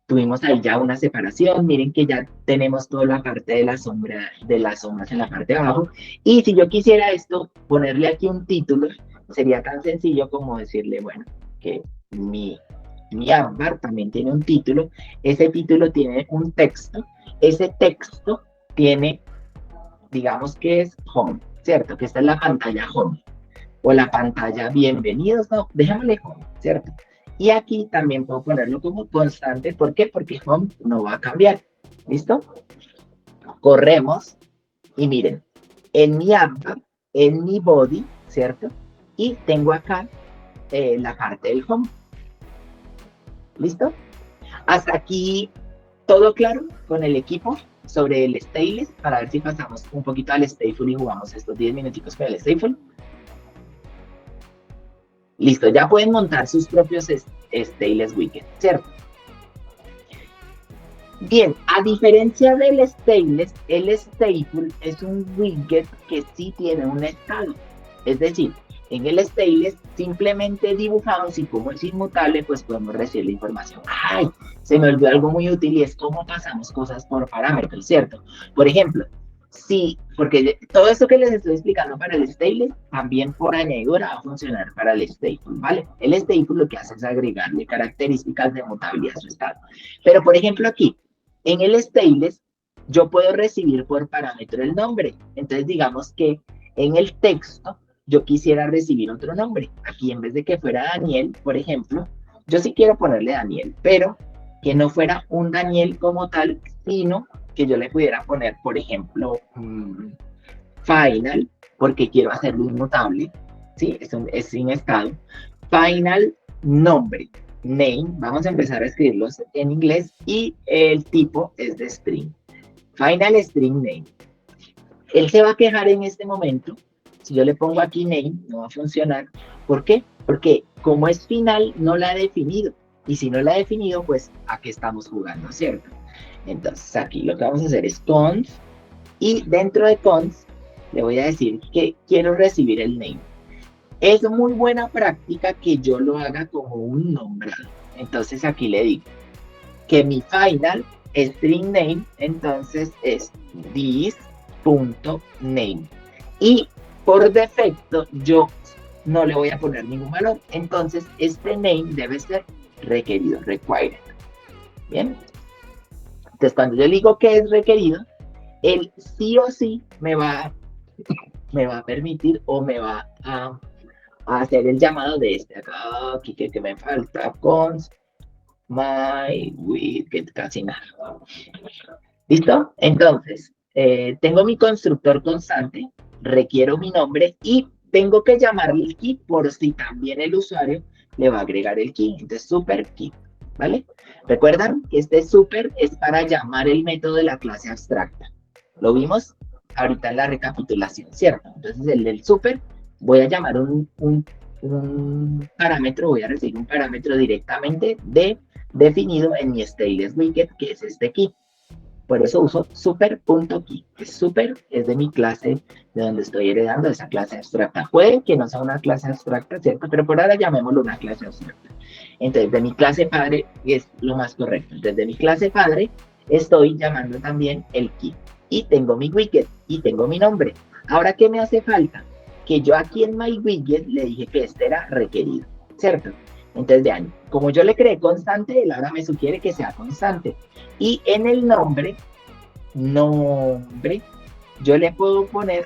tuvimos ahí ya una separación, miren que ya tenemos toda la parte de la sombra, de las sombras en la parte de abajo, y si yo quisiera esto, ponerle aquí un título, sería tan sencillo como decirle, bueno, que mi appbar también tiene un título, ese título tiene un texto, ese texto tiene, digamos que es home, ¿cierto? Que esta es la pantalla home, o la pantalla bienvenidos, no, déjame home, ¿cierto? Y aquí también puedo ponerlo como constante. ¿Por qué? Porque home no va a cambiar. ¿Listo? Corremos y miren, en mi appbar, en mi body, ¿cierto? Y tengo acá la parte del home. ¿Listo? Hasta aquí todo claro con el equipo sobre el stateless, para ver si pasamos un poquito al stateful y jugamos estos 10 minuticos con el stateful. Listo, ya pueden montar sus propios stateless widgets, ¿cierto? Bien, a diferencia del stateless, el stateful es un widget que sí tiene un estado. Es decir, en el stateless simplemente dibujamos y como es inmutable, pues podemos recibir la información. ¡Ay! Se me olvidó algo muy útil y es cómo pasamos cosas por parámetros, ¿cierto? Por ejemplo, sí, porque todo esto que les estoy explicando para el stateless, también por añadidura va a funcionar para el stateful, ¿vale? El stateful lo que hace es agregarle características de mutabilidad a su estado. Pero, por ejemplo, aquí, en el stateless, yo puedo recibir por parámetro el nombre. Entonces, digamos que en el texto, yo quisiera recibir otro nombre. Aquí, en vez de que fuera Daniel, por ejemplo, yo sí quiero ponerle Daniel, pero que no fuera un Daniel como tal, sino que yo le pudiera poner, por ejemplo, final, porque quiero hacerlo inmutable, ¿sí? Es sin estado. Final nombre, name, vamos a empezar a escribirlos en inglés y el tipo es de string. Final string name. Él se va a quejar en este momento. Si yo le pongo aquí name, no va a funcionar. ¿Por qué? Porque como es final, no la ha definido. Y si no la ha definido, pues ¿a qué estamos jugando, cierto? Entonces aquí lo que vamos a hacer es const. Y dentro de const, le voy a decir que quiero recibir el name. Es muy buena práctica que yo lo haga como un nombrado. Entonces aquí le digo que mi final string name, entonces es this.name. Y por defecto yo no le voy a poner ningún valor. Entonces este name debe ser requerido, required. Bien. Entonces cuando yo digo que es requerido, él sí o sí me va a permitir o me va a hacer el llamado de este acá, aquí que me falta, const my widget, casi nada. ¿Listo? Entonces, tengo mi constructor constante, requiero mi nombre y tengo que llamarle el key por si también el usuario le va a agregar el key. Entonces, super key, ¿vale? Recuerdan que este super es para llamar el método de la clase abstracta. Lo vimos ahorita en la recapitulación, ¿cierto? Entonces, el del super, voy a llamar un parámetro, voy a recibir un parámetro directamente definido en mi stateless widget, que es este key. Por eso uso super.key. Super es de mi clase, de donde estoy heredando esa clase abstracta. Puede que no sea una clase abstracta, ¿cierto? Pero por ahora llamémoslo una clase abstracta. Entonces, de mi clase padre es lo más correcto. Entonces, de mi clase padre estoy llamando también el key. Y tengo mi widget y tengo mi nombre. Ahora, ¿qué me hace falta? Que yo aquí en my widget le dije que este era requerido, ¿cierto? Entonces, vean, como yo le creé constante, él ahora me sugiere que sea constante. Y en el nombre, yo le puedo poner,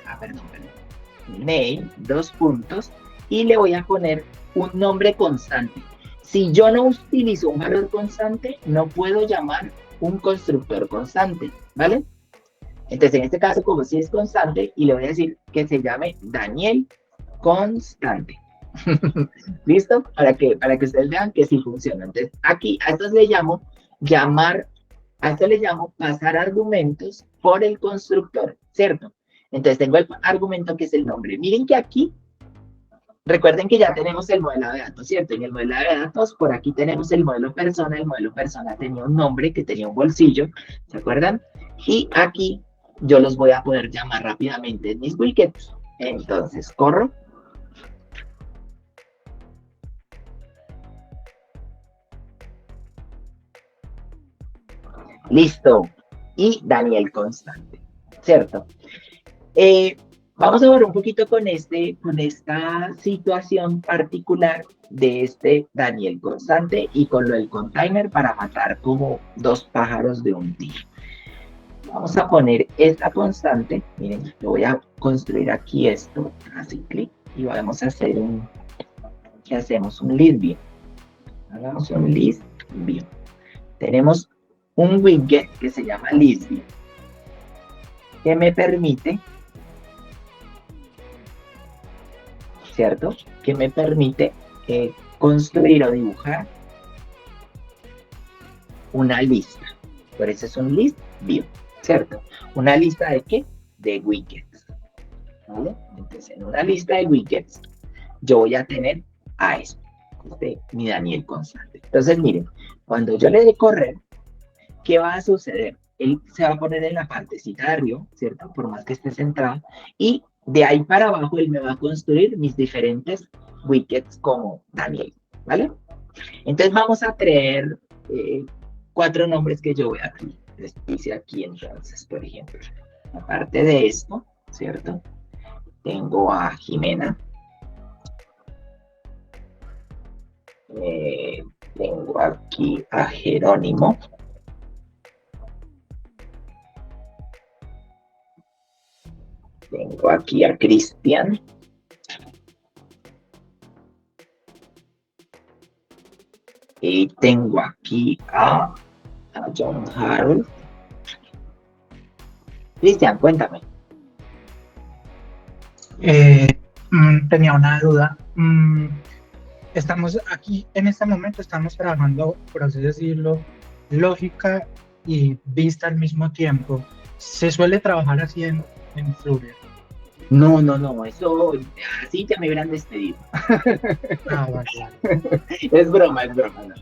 name, 2 puntos, y le voy a poner un nombre constante. Si yo no utilizo un valor constante, no puedo llamar un constructor constante, ¿vale? Entonces, en este caso, como si es constante, y le voy a decir que se llame Daniel constante. ¿Listo? Para que ustedes vean que sí funciona. Entonces, aquí, a esto le llamo pasar argumentos por el constructor, ¿cierto? Entonces, tengo el argumento que es el nombre. Miren que aquí, recuerden que ya tenemos el modelado de datos, ¿cierto? En el modelado de datos, por aquí tenemos el modelo persona. El modelo persona tenía un nombre que tenía un bolsillo, ¿se acuerdan? Y aquí yo los voy a poder llamar rápidamente en mis widgets. Entonces, corro. Listo. Y Daniel constante, ¿cierto? Vamos a ver un poquito con esta situación particular de este Daniel constante y con lo del container para matar como 2 pájaros de un tiro. Vamos a poner esta constante. Miren, yo voy a construir aquí esto, así clic, y vamos a hacer ¿qué hacemos? Un list view. Hagamos un list view. Tenemos un widget que se llama list view, que me permite, ¿cierto? Que me permite construir o dibujar una lista. Por eso es un list view, ¿cierto? ¿Una lista de qué? De widgets, ¿vale? Entonces, en una lista de widgets, yo voy a tener a mi Daniel constante. Entonces, miren, cuando yo le dé correr, ¿qué va a suceder? Él se va a poner en la partecita de arriba, ¿cierto? Por más que esté centrado. Y de ahí para abajo, él me va a construir mis diferentes widgets como Daniel, ¿vale? Entonces, vamos a traer 4 nombres que yo voy a aquí. Les dice aquí, entonces, por ejemplo, aparte de esto, ¿cierto? Tengo a Jimena. Tengo aquí a Jerónimo. Tengo aquí a Cristian. Y tengo aquí a a John Harold. Cristian, cuéntame. Tenía una duda. Estamos aquí, en este momento estamos trabajando, por así decirlo, lógica y vista al mismo tiempo. ¿Se suele trabajar así en Flutter? No, eso así ya me hubieran despedido. Vale. Es broma,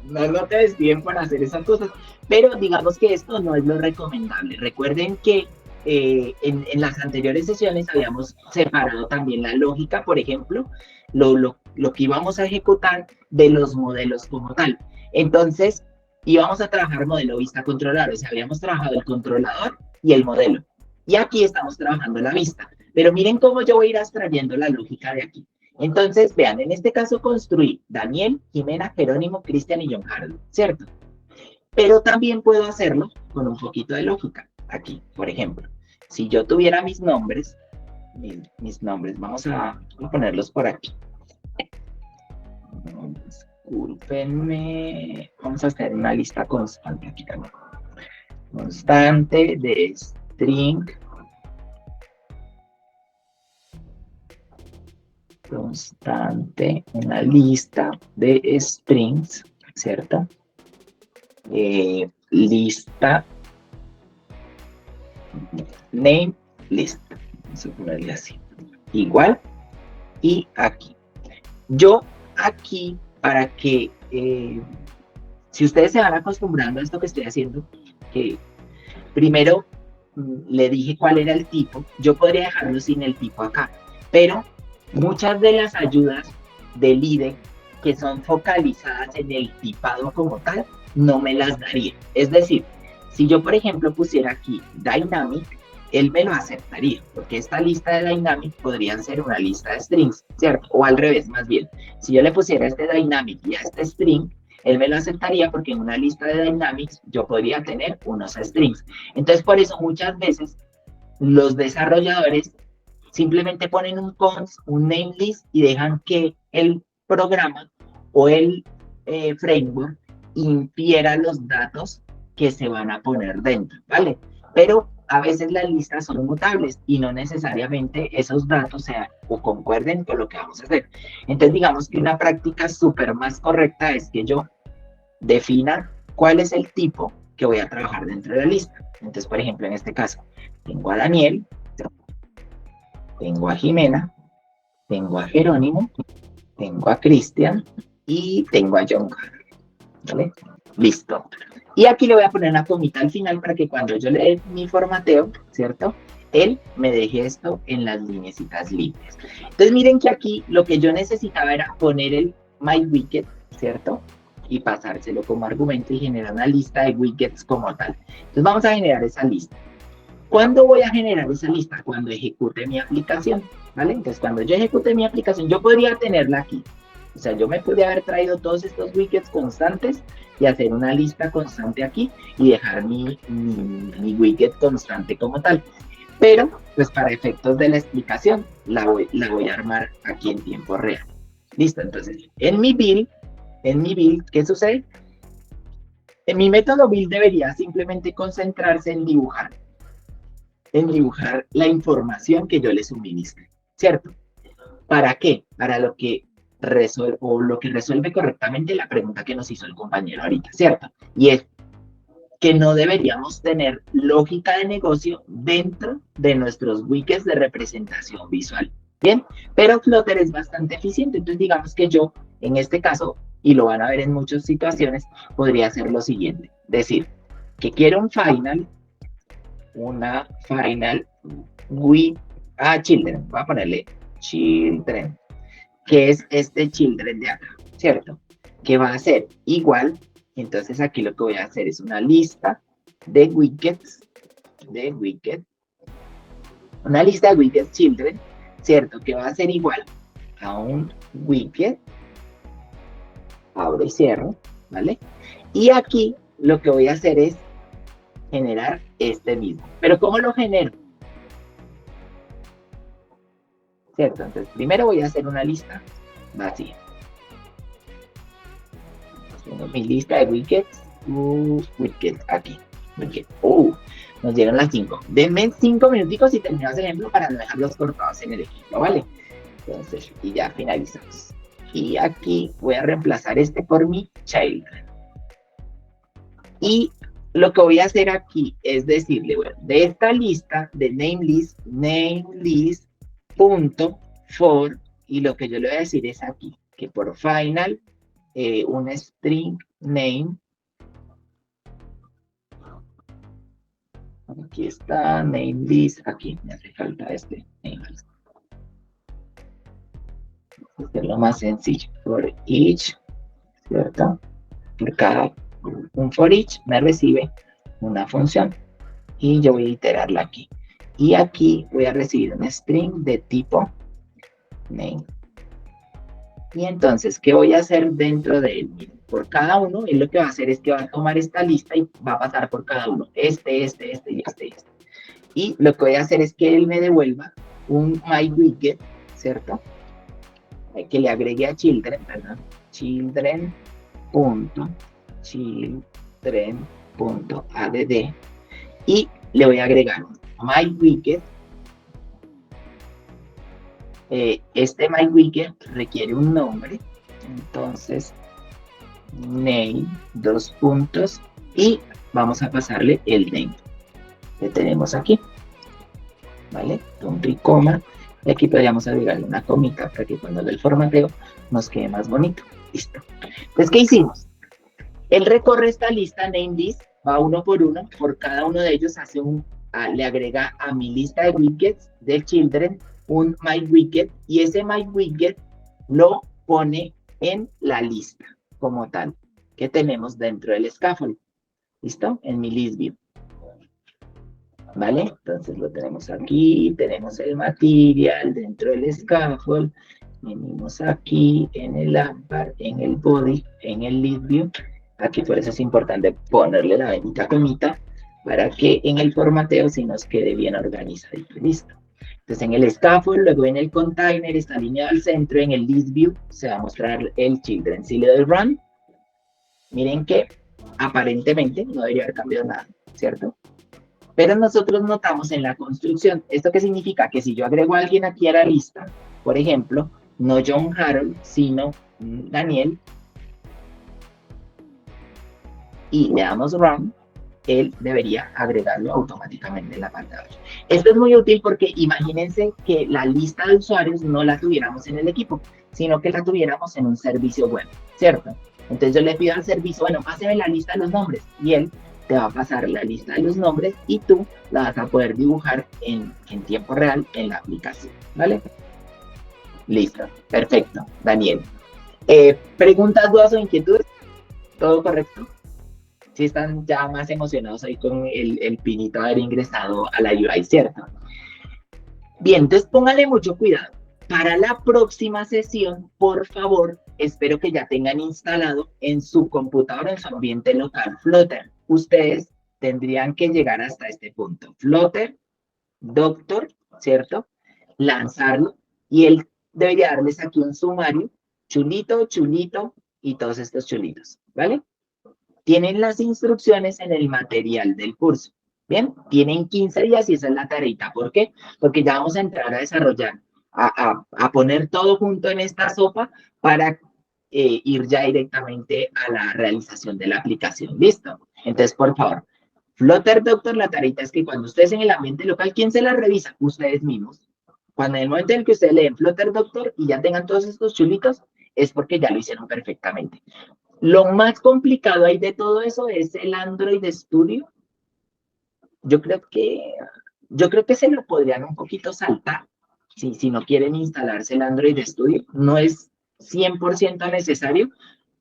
no te despiden por hacer esas cosas, pero digamos que esto no es lo recomendable. Recuerden que en las anteriores sesiones habíamos separado también la lógica, por ejemplo, lo que íbamos a ejecutar de los modelos como tal. Entonces, íbamos a trabajar modelo vista controlador, o sea, habíamos trabajado el controlador y el modelo. Y aquí estamos trabajando la vista. Pero miren cómo yo voy a ir abstrayendo la lógica de aquí. Entonces, vean, en este caso construí Daniel, Jimena, Jerónimo, Cristian y John Carlos, ¿cierto? Pero también puedo hacerlo con un poquito de lógica. Aquí, por ejemplo, si yo tuviera mis nombres, vamos a ponerlos por aquí. Discúlpenme, vamos a hacer una lista constante aquí también. Constante de string. Constante, una lista de strings, ¿cierto? Lista name list, vamos a ponerle así, igual, y aquí. Yo aquí, para que, si ustedes se van acostumbrando a esto que estoy haciendo, que primero le dije cuál era el tipo, yo podría dejarlo sin el tipo acá, pero muchas de las ayudas del IDE que son focalizadas en el tipado como tal, no me las daría. Es decir, si yo, por ejemplo, pusiera aquí Dynamic, él me lo aceptaría, porque esta lista de Dynamic podrían ser una lista de strings, ¿cierto? O al revés, más bien. Si yo le pusiera este Dynamic y a este string, él me lo aceptaría porque en una lista de Dynamics yo podría tener unos strings. Entonces, por eso muchas veces los desarrolladores simplemente ponen un const, un name list y dejan que el programa o el framework infiera los datos que se van a poner dentro, ¿vale? Pero a veces las listas son mutables y no necesariamente esos datos o concuerden con lo que vamos a hacer. Entonces, digamos que una práctica súper más correcta es que yo defina cuál es el tipo que voy a trabajar dentro de la lista. Entonces, por ejemplo, en este caso, tengo a Daniel, tengo a Jimena, tengo a Jerónimo, tengo a Cristian y tengo a John Carlos, ¿vale? Listo. Y aquí le voy a poner una comita al final para que cuando yo le dé mi formateo, ¿cierto? Él me deje esto en las lineecitas limpias. Entonces miren que aquí lo que yo necesitaba era poner el myWidget, ¿cierto? Y pasárselo como argumento y generar una lista de widgets como tal. Entonces vamos a generar esa lista. ¿Cuándo voy a generar esa lista? Cuando ejecute mi aplicación, ¿vale? Entonces, cuando yo ejecute mi aplicación, yo podría tenerla aquí. O sea, yo me podría haber traído todos estos widgets constantes y hacer una lista constante aquí y dejar mi widget constante como tal. Pero, pues para efectos de la explicación, la voy a armar aquí en tiempo real. Listo, entonces, en mi build, ¿qué sucede? En mi método build debería simplemente concentrarse en dibujar la información que yo le suministre, ¿cierto? ¿Para qué? Para lo que resuelve correctamente la pregunta que nos hizo el compañero ahorita, ¿cierto? Y es que no deberíamos tener lógica de negocio dentro de nuestros widgets de representación visual, ¿bien? Pero Flutter es bastante eficiente, entonces digamos que yo, en este caso, y lo van a ver en muchas situaciones, podría hacer lo siguiente, decir que quiero una final with children, voy a ponerle children, que es este children de acá, ¿cierto? Que va a ser igual, entonces aquí lo que voy a hacer es una lista de widgets, una lista de widgets children, ¿cierto? Que va a ser igual a un widget, abro y cierro, ¿vale? Y aquí lo que voy a hacer es generar este mismo. ¿Pero cómo lo genero? ¿Cierto? Entonces, primero voy a hacer una lista vacía. Tengo mi lista de widgets widget, aquí. Widget. Nos dieron las 5. Denme 5 minuticos y terminamos el ejemplo para no dejarlos cortados en el ejemplo, ¿vale? Entonces, y ya finalizamos. Y aquí voy a reemplazar este por mi child. Y lo que voy a hacer aquí es decirle, bueno, de esta lista de namelist.for, y lo que yo le voy a decir es aquí, que por final, un string name, aquí está, namelist, aquí me hace falta este namelist. Vamos a hacerlo más sencillo, for each, ¿cierto? Por cada un for each me recibe una función y yo voy a iterarla aquí. Y aquí voy a recibir un string de tipo name. Y entonces, ¿qué voy a hacer dentro de él? Por cada uno, él lo que va a hacer es que va a tomar esta lista y va a pasar por cada uno. Este y este. Y lo que voy a hacer es que él me devuelva un myWidget, ¿cierto? Que le agregue a children, perdón. Children.add y le voy a agregar un myWidget. Este myWidget requiere un nombre, entonces name, 2 puntos, y vamos a pasarle el name que tenemos aquí, ¿vale? Punto y coma, y aquí podríamos agregarle una comita para que cuando el formateo nos quede más bonito. Listo. Entonces, ¿qué hicimos? Él recorre esta lista namelist, va uno por cada uno de ellos hace le agrega a mi lista de widgets del children un myWidget, y ese myWidget lo pone en la lista como tal que tenemos dentro del scaffold. ¿Listo? En mi list view. ¿Vale? Entonces lo tenemos aquí, tenemos el material dentro del scaffold, venimos aquí en el app, en el body, en el list view. Aquí por eso es importante ponerle la bendita comita para que en el formateo sí nos quede bien organizado. Listo. Entonces en el scaffold, luego en el container, está alineado al centro, en el list view se va a mostrar el children. Si le doy run, miren que aparentemente no debería haber cambiado nada, ¿cierto? Pero nosotros notamos en la construcción, ¿esto qué significa? Que si yo agrego a alguien aquí a la lista, por ejemplo, no John Harold, sino Daniel, y le damos run, él debería agregarlo automáticamente en la pantalla. Esto es muy útil porque imagínense que la lista de usuarios no la tuviéramos en el equipo, sino que la tuviéramos en un servicio web, ¿cierto? Entonces yo le pido al servicio, bueno, páseme la lista de los nombres, y él te va a pasar la lista de los nombres y tú la vas a poder dibujar en tiempo real en la aplicación, ¿vale? Listo, perfecto, Daniel. ¿Preguntas, dudas o inquietudes? ¿Todo correcto? Sí están ya más emocionados ahí con el pinito de haber ingresado a la UI, ¿cierto? Bien, entonces pónganle mucho cuidado. Para la próxima sesión, por favor, espero que ya tengan instalado en su computadora, en su ambiente local, Flutter. Ustedes tendrían que llegar hasta este punto. Flutter, Doctor, ¿cierto? Lanzarlo, y él debería darles aquí un sumario, chulito, chulito, y todos estos chulitos, ¿vale? Tienen las instrucciones en el material del curso. Bien, tienen 15 días y esa es la tareita. ¿Por qué? Porque ya vamos a entrar a desarrollar, a poner todo junto en esta sopa para ir ya directamente a la realización de la aplicación. ¿Listo? Entonces, por favor, Flutter Doctor, la tareita es que cuando ustedes en el ambiente local, ¿quién se la revisa? Ustedes mismos. Cuando en el momento en el que ustedes leen Flutter Doctor y ya tengan todos estos chulitos, es porque ya lo hicieron perfectamente. Lo más complicado ahí de todo eso es el Android Studio. Yo creo que se lo podrían un poquito saltar. Si no quieren instalarse el Android Studio, no es 100% necesario.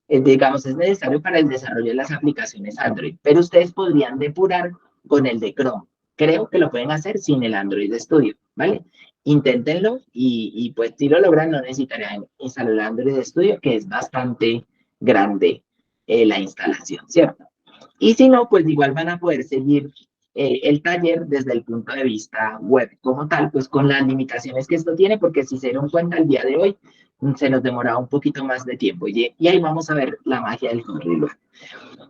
Digamos, es necesario para el desarrollo de las aplicaciones Android, pero ustedes podrían depurar con el de Chrome. Creo que lo pueden hacer sin el Android Studio, ¿vale? Inténtenlo y pues si lo logran no necesitarían instalar el Android Studio, que es bastante grande la instalación, ¿cierto? Y si no, pues igual van a poder seguir el taller desde el punto de vista web como tal, pues con las limitaciones que esto tiene, porque si se dieron cuenta el día de hoy, se nos demoraba un poquito más de tiempo. Y ahí vamos a ver la magia del Corrillo.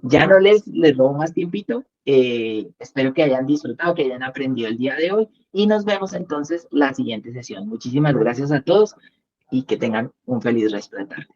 Ya no les robo más tiempito. Espero que hayan disfrutado, que hayan aprendido el día de hoy y nos vemos entonces la siguiente sesión. Muchísimas gracias a todos y que tengan un feliz resto de tarde.